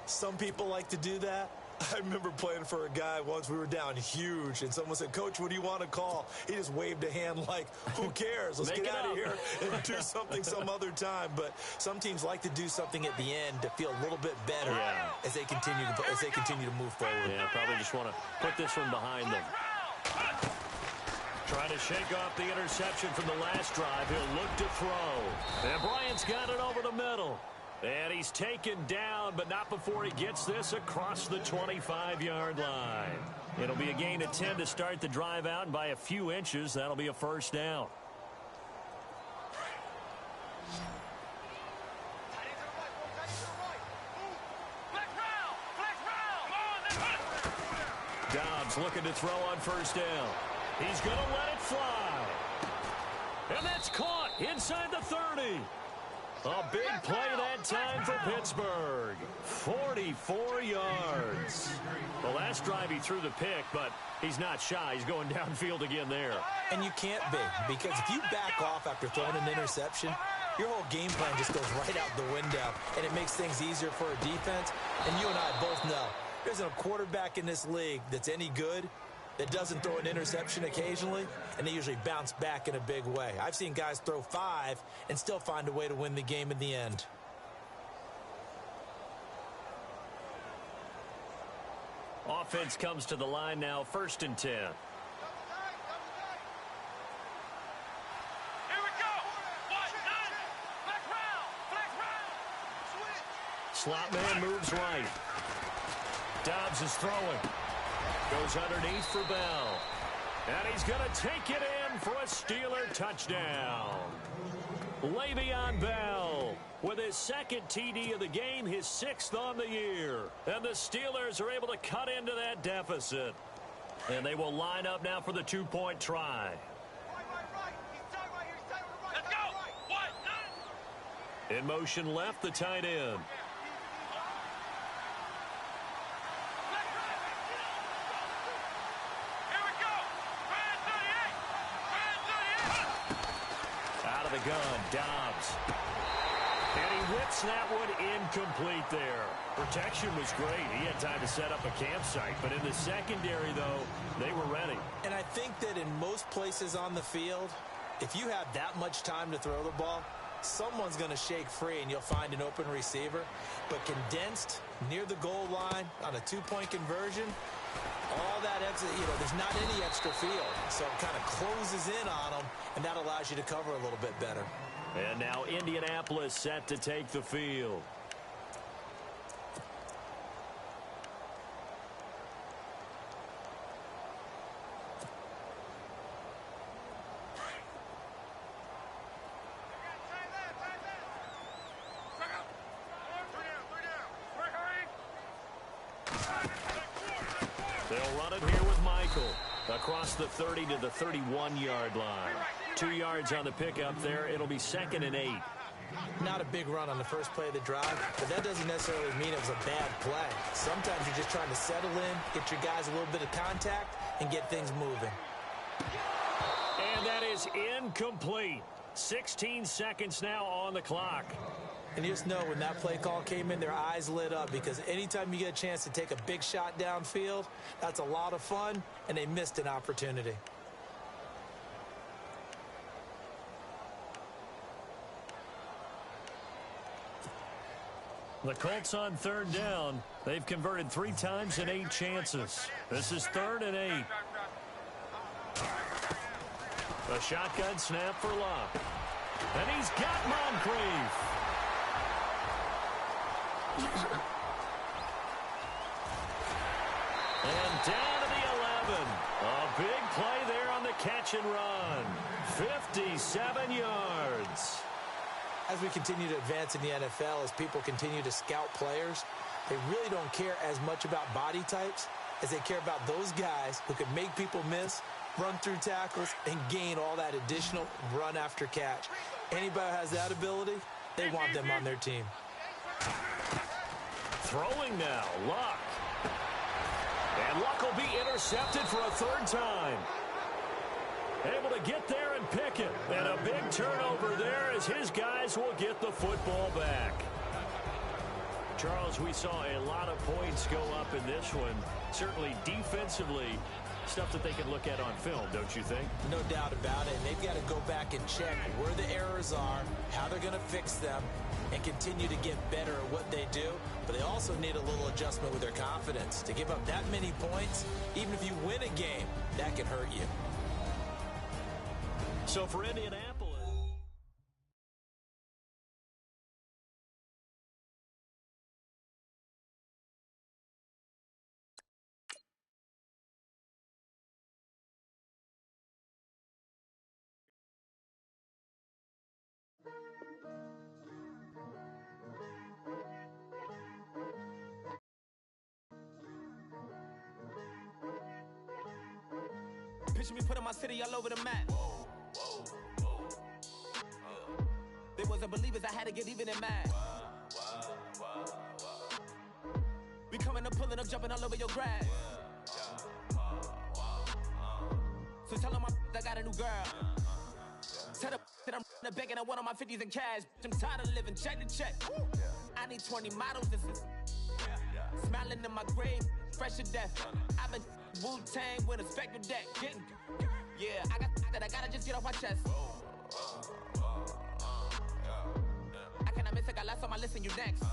Some people like to do that. I remember playing for a guy once. We were down huge, and someone said, Coach, what do you want to call? He just waved a hand like, who cares? Let's get out of here and do something some other time. But some teams like to do something at the end to feel a little bit better as they continue to move forward. Yeah, probably just want to put this one behind them. Trying to shake off the interception from the last drive. He'll look to throw. And Bryant's got it over the middle. And he's taken down, but not before he gets this across the 25-yard line. It'll be a gain of 10 to start the drive out, and by a few inches, that'll be a first down. Dobbs looking to throw on first down. He's going to let it fly. And that's caught inside the 30. A big play that time for Pittsburgh. 44 yards. The last drive he threw the pick, but he's not shy. He's going downfield again there. And you can't be, because if you back off after throwing an interception, your whole game plan just goes right out the window, and it makes things easier for a defense. And you and I both know there's a quarterback in this league that's any good that doesn't throw an interception occasionally, and they usually bounce back in a big way. I've seen guys throw 5 and still find a way to win the game in the end. Offense comes to the line now, 1st and 10. Here we go. What? None. Flex round. Switch. Slot man moves right. Dobbs is throwing. Goes underneath for Bell. And he's going to take it in for a Steeler touchdown. Le'Veon Bell with his 2nd TD of the game, his 6th on the year. And the Steelers are able to cut into that deficit. And they will line up now for the 2-point try. Right. He's tight right here. He's tight on the right. Let's go. What? None. In motion left, the tight end. Out of the gun, Dobbs. And he whips that one incomplete there. Protection was great. He had time to set up a campsite. But in the secondary, though, they were ready. And I think that in most places on the field, if you have that much time to throw the ball, someone's going to shake free and you'll find an open receiver. But condensed near the goal line on a 2-point conversion, all that extra, there's not any extra field. So it kind of closes in on them, and that allows you to cover a little bit better. And now Indianapolis set to take the field. They'll run it here with Michael. Across the 30 to the 31-yard line. 2 yards on the pickup there. It'll be 2nd and 8. Not a big run on the first play of the drive, but that doesn't necessarily mean it was a bad play. Sometimes you're just trying to settle in, get your guys a little bit of contact, and get things moving. And that is incomplete. 16 seconds now on the clock. And you just know when that play call came in, their eyes lit up, because anytime you get a chance to take a big shot downfield, that's a lot of fun, and they missed an opportunity. The Colts on 3rd down. They've converted 3 times in 8 chances. This is 3rd and 8. A shotgun snap for Locke. And he's got Moncrief. And down to the 11. A big play there on the catch and run. 57 yards. As we continue to advance in the NFL, as people continue to scout players, they really don't care as much about body types as they care about those guys who can make people miss, run through tackles, and gain all that additional run after catch. Anybody who has that ability, they want them on their team. Throwing now, Luck. And Luck will be intercepted for a 3rd time. Able to get there and pick it. And a big turnover there as his guys will get the football back. Charles, we saw a lot of points go up in this one. Certainly defensively, stuff that they can look at on film, don't you think? No doubt about it. And they've got to go back and check where the errors are, how they're going to fix them, and continue to get better at what they do. But they also need a little adjustment with their confidence. To give up that many points, even if you win a game, that can hurt you. So for Indianapolis, Picture me putting my city all over the map. They wasn't believers, I had to get even in mad. jumping all over your grass. So tell them I got a new girl. Tell them that I'm in the bank and I want all my 50s in cash. I'm tired of living check to check. I need 20 models. This is smiling in my grave, fresh to death. I've been Wu-Tang with a spectral deck. Yeah, I gotta just get off my chest. I cannot miss it, got last on my list and you next.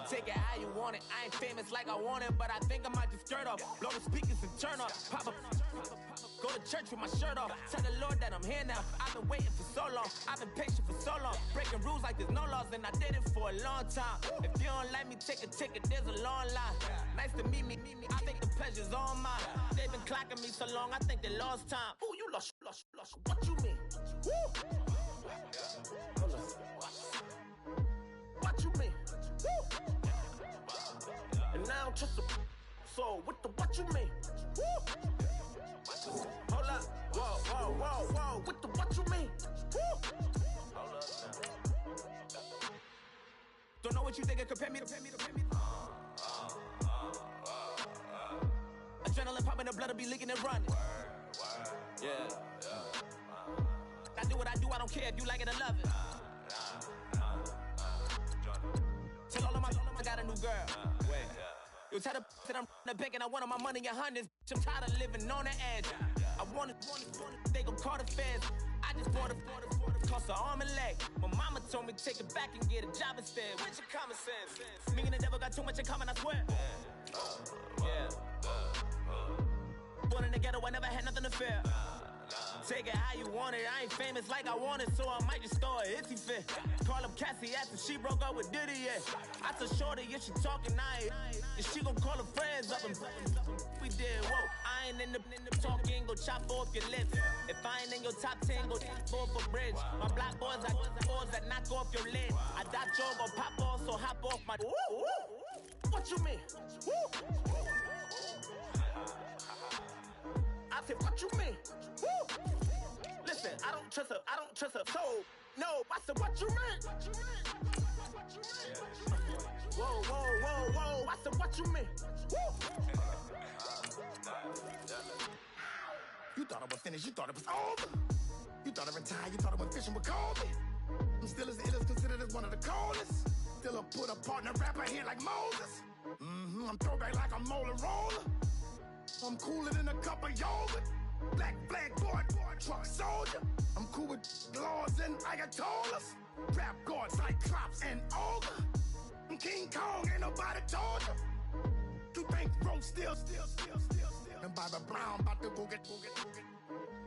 Take it how you want it. I ain't famous like I want it, but I think I might just skirt off. Blow the speakers and turn off. Pop up. Go to church with my shirt off. Tell the Lord that I'm here now. I've been waiting for so long. I've been patient for so long. Breaking rules like there's no laws, and I did it for a long time. If you don't like me, take a ticket. There's a long line. Nice to meet me. I think the pleasure's all mine. They've been clocking me so long, I think they lost time. Ooh, you lost. What you mean? Woo! What you mean? Woo! And now just a so what you mean? Woo! Hold up, whoa, what you mean? Woo! Don't know what you think, compare me to. Adrenaline popping, the blood will be leaking and running. Yeah. I do what I do, I don't care if you like it or love it. Tell all of my I got a new girl. You tell the that I'm in the bank and I want all my money in hundreds. I'm tired of living on the edge. I want it, they gon' call the feds. I just bought it, cost an arm and leg. My mama told me take it back and get a job instead. Where's your common sense? Me and the devil got too much in common, I swear. Yeah. Born in the ghetto, I never had nothing to fear. Take it how you want it. I ain't famous like I want it, so I might just throw a hissy fit. Call up Cassie after she broke up with Diddy, yeah. I told Shorty if she talking, and she gon' call her friends up and we did, whoa. I ain't in the talking, go chop off your lips. If I ain't in your top 10, go fall for bridge. My black boys got boys that knock off your lid. I thought Joe gon' pop off, so hop off my. What you mean? I said, what you mean? Woo! Listen, I don't trust her soul. No, I said, what you mean? Whoa, I said, what you mean? Woo! You thought I was finished, you thought it was over. You thought I retired, you thought I went fishing with Kobe. I'm still as ill as considered as one of the coldest. Still a put a partner rapper here like Moses. I'm throwback like a molar roller. I'm cooler than a cup of yogurt. Black flag boy, truck soldier. I'm cool with laws and Ayatollahs. Rap god, Cyclops and Ogre. I'm King Kong, ain't nobody told you. You think Rome still. And Bobby Brown about to go get.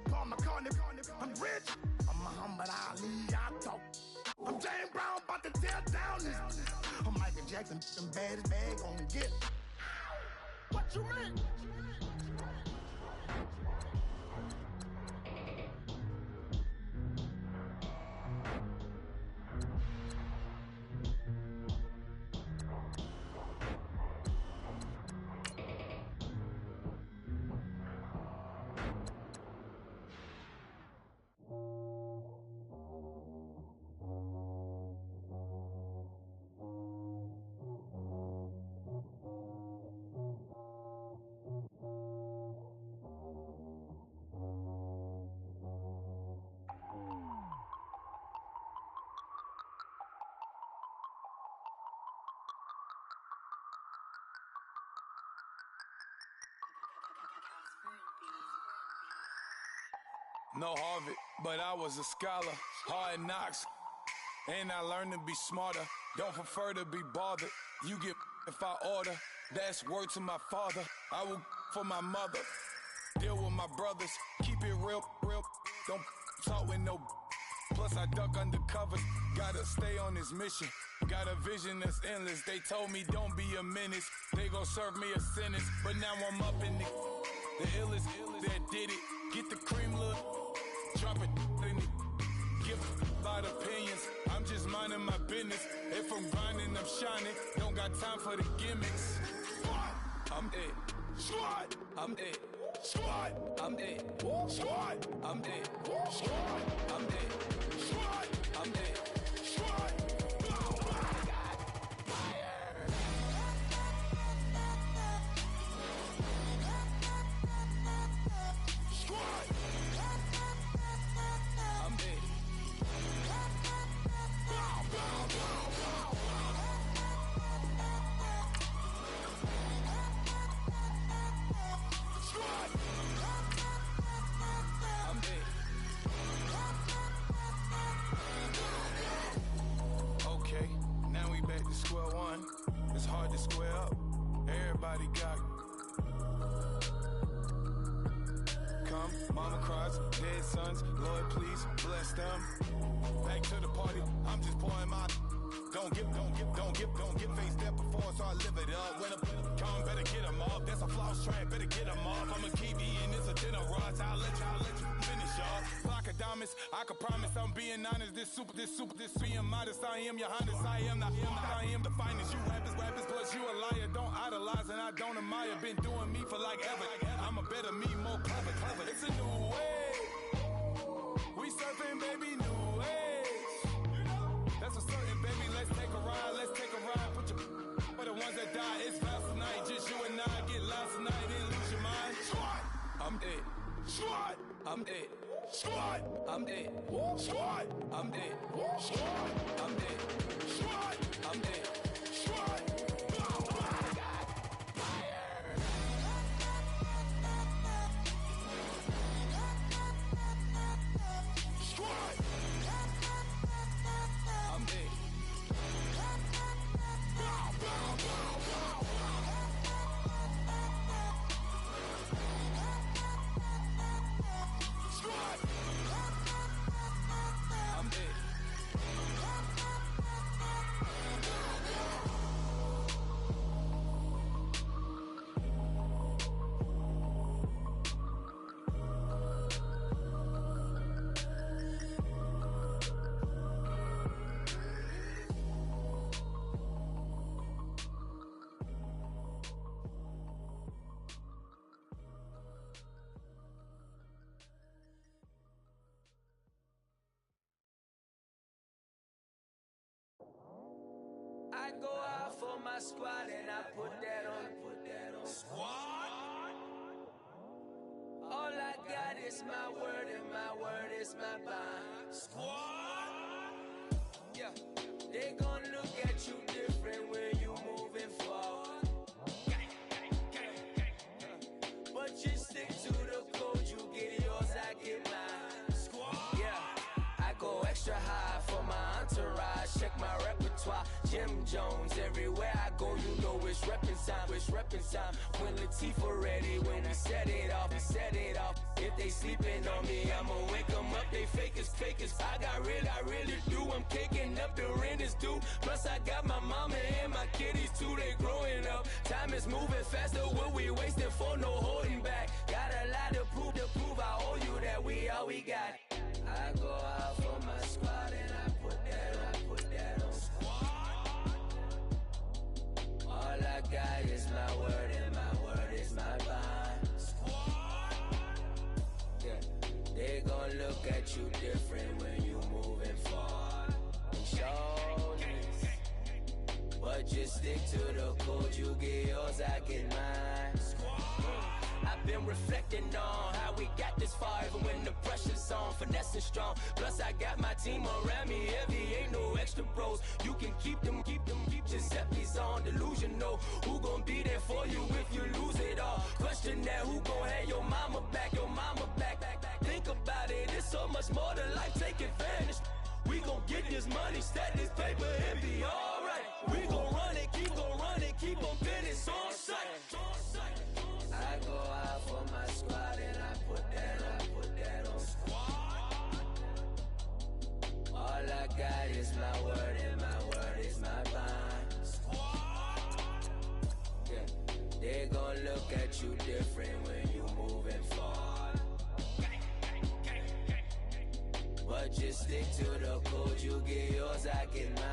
Paul McCartney, I'm rich. I'm Muhammad Ali, I talk. I'm James Brown, about to tear down this. I'm Michael Jackson, them baddest bag on the get. What you mean? No Harvard, but I was a scholar. Hard knocks, and I learned to be smarter. Don't prefer to be bothered. You get if I order. That's word to my father. I will for my mother. Deal with my brothers. Keep it real. Don't talk with no. Plus I duck undercover. Gotta stay on this mission. Got a vision that's endless. They told me don't be a menace. They gon' serve me a sentence. But now I'm up in the illest that did it. Get the cream look. Drop it in it. Give a lot of opinions. I'm just minding my business. If I'm grinding, I'm shining. Don't got time for the gimmicks. I'm it. Squad. I'm it. Squad. I'm it. Squad. I'm it. Squad. I'm it. Squad. I'm it. Squad. Mama cries, dead sons, Lord please bless them. Back to the party, I'm just pouring my. Don't give face that before, so I live it up. When a come, better get them off. That's a floss track, better get them off. I'ma keep eating, it's a dinner rush. I'll let you finish off. Flock of diamonds, I can promise I'm being honest. This being modest. I am your highness, I am the finest. You rappers, plus you a liar. Don't idolize and I don't admire. Been doing me for like ever. I'm a better me, more clever. It's a new way. We surfing, baby, new age. That's a certain, baby. Let's take a ride. Put your for the ones that die. It's fast tonight. Just you and I get lost tonight. Then lose your mind. Squad, I'm dead. Squad, I'm dead. Squad, I'm dead. Squad, I'm dead. Squad, I'm dead. Squad, I'm dead. Squad. I go out for my squad and I put that on. Squad? All I got is my word and my word is my bond. Squad? Yeah, they gon' look at you different when you moving forward. But you stick to the code, you get yours, I get mine. Squad? Yeah, I go extra high for my entourage. Check my repertoire. Jim Jones, everywhere I go, you know it's reppin' time. When Latifah ready, when we set it off. If they sleeping on me, I'ma wake them up, they fakers. I really do, I'm kicking up the rent is due. Plus I got my mama and my kiddies too, they growing up. Time is moving faster, what we wasting for, no holding back. Got a lot to prove, I owe you that we all we got. I go out for my squad and I put that on. All I got is my word and my word is my bond. Yeah, they gon' look at you different when you moving forward. Shoulders, but just stick to the code. You get yours, I get mine. I've been reflecting on how we got this far, even when the pressure's on, finessing strong. Plus I got my team around me heavy, ain't no extra bros. You can keep them, Giuseppe's on delusional. Who gon' be there for you if you lose it all? Question that, who gon' have your mama back? Think about it, it's so much more to life, take advantage. We gon' get this money, stack this paper, and be alright. We gon' run it, keep on finish on sight. I go out for my squad and I put that on. All I got is my word and my word is my bond. Yeah, they gon' look at you different when you moving forward. But just stick to the code, you get yours, I get mine.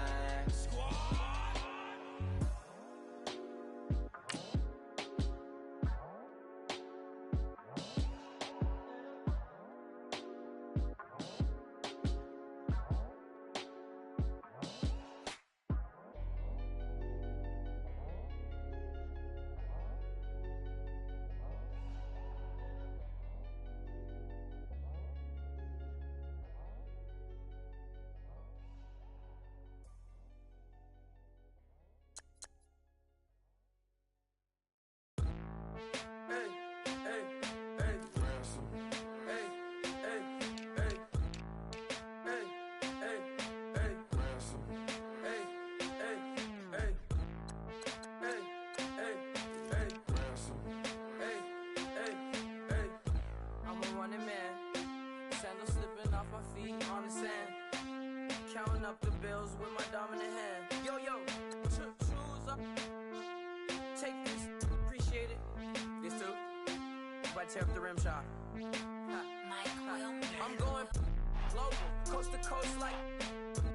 counting up the bills with my dominant hand. Yo, choose up. Take this, appreciate it. This too. If I tear up the rim shot. I'm going global, coast to coast like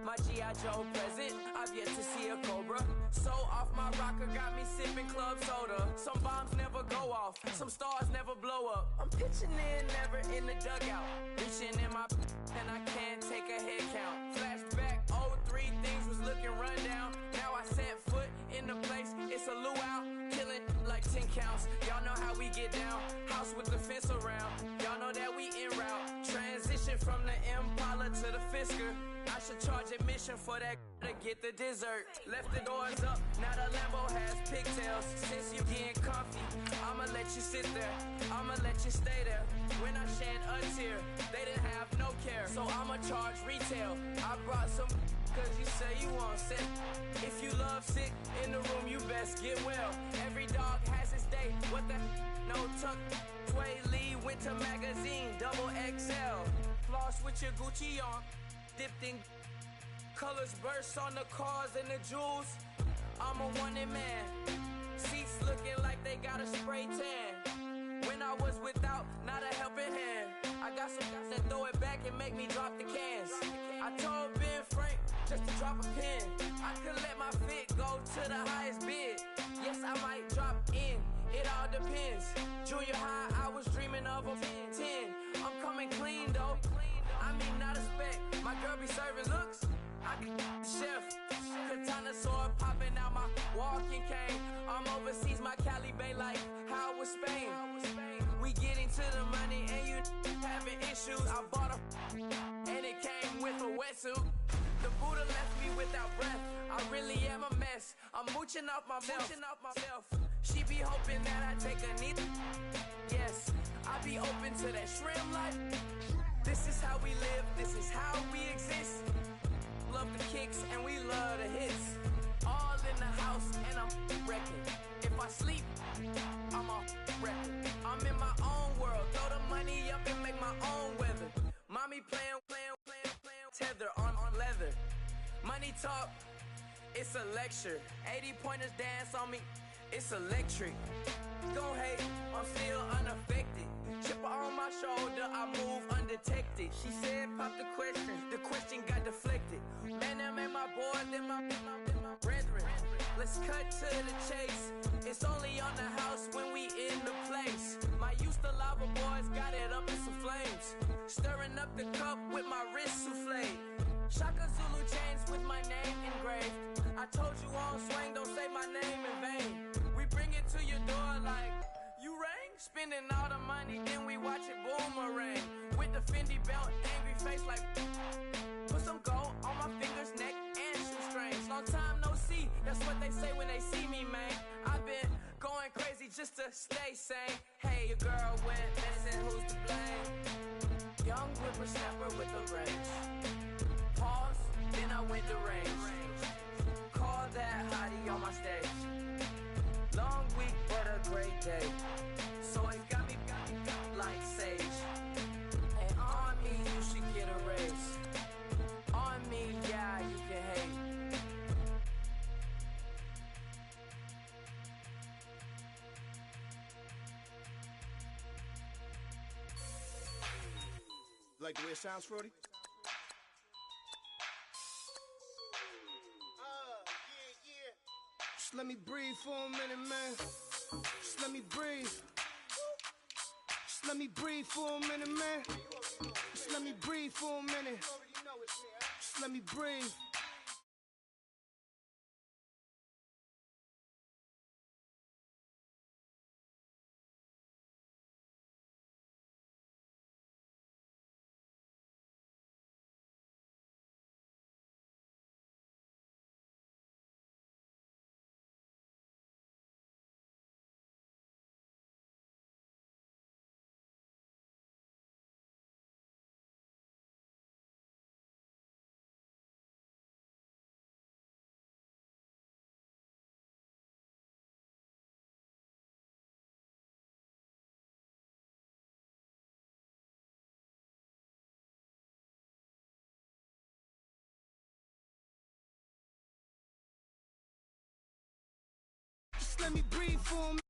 my G.I. Joe present. I've yet to see a Cobra. So off my rocker got me sipping club soda. Some bombs never go off, some stars never blow up. I'm pitching in, never in the dugout. Reaching in my and I can't take a head count. Flashback, 03, things was looking run down. Now I set foot in the place, it's a luau. Killing like 10 counts, y'all know how we get down. House with the fence around, y'all know that we en route. Transition from the Impala to the Fisker. I should charge admission for that to get the dessert. Left the doors up, now the Lambo has pigtails. Since you getting comfy, I'ma let you sit there, I'ma let you stay there. When I shed a tear, they didn't have no care. So I'ma charge retail. I brought some cause you say you want sick. If you love sick in the room, you best get well. Every dog has his day, what the no tuck. Tway Lee, winter magazine, double XL. Floss with your Gucci on, dipped in colors burst on the cars and the jewels. I'm a wanted man. Seats looking like they got a spray tan. When I was without, not a helping hand. I got some guys that throw it back and make me drop the cans. I told Ben Frank just to drop a pin. I could let my fit go to the highest bid. Yes, I might drop in. It all depends. Junior high, I was dreaming of a 10. I'm coming clean though. I mean, not a spec. My girl be serving looks. I can chef. Katana sword popping out my walking cane. I'm overseas, my Cali Bay like how was Spain. We getting to the money and you having issues. I bought a and it came with a wetsuit. The Buddha left me without breath. I really am a mess. I'm mooching off myself. She be hoping that I take a knee. Yes, I be open to that shrimp life. This is how we live, this is how we exist. Love the kicks and we love the hits. All in the house and I'm wrecking. If I sleep, I'm a wrecking. I'm in my own world, throw the money up and make my own weather. Mommy playing tether on leather. Money talk, it's a lecture. 80 pointers dance on me, it's electric. Don't hate, I'm still unaffected. Chipper on my shoulder, I move undetected. She said pop the question got deflected. Man, them ain't my boy, them my brethren. Let's cut to the chase. It's only on the house when we in the place. My used to lava boys got it up in some flames. Stirring up the cup with my wrist souffle. Shaka Zulu chains with my name engraved. I told you on swing, don't say my name in vain. We bring it to your door like, you rang? Spending all the money, then we watch it boomerang. With the Fendi belt, angry face like, put some gold on my fingers, neck, and shoestrings. Long time no see, that's what they say when they see me, man. I've been going crazy just to stay sane. Hey, your girl went missing, who's to blame? Young whippersnapper with the range. Pause, then I went to range. Call that hottie on my stage. Long week, but a great day. So it got me like sage. And on me, you should get a raise. On me, yeah, you can hate. Like the way it sounds, Frody? Just let me breathe for a minute, man. Just let me breathe. Just let me breathe for a minute, man. Just let me breathe for a minute. Just let me breathe. Just let me breathe for a minute.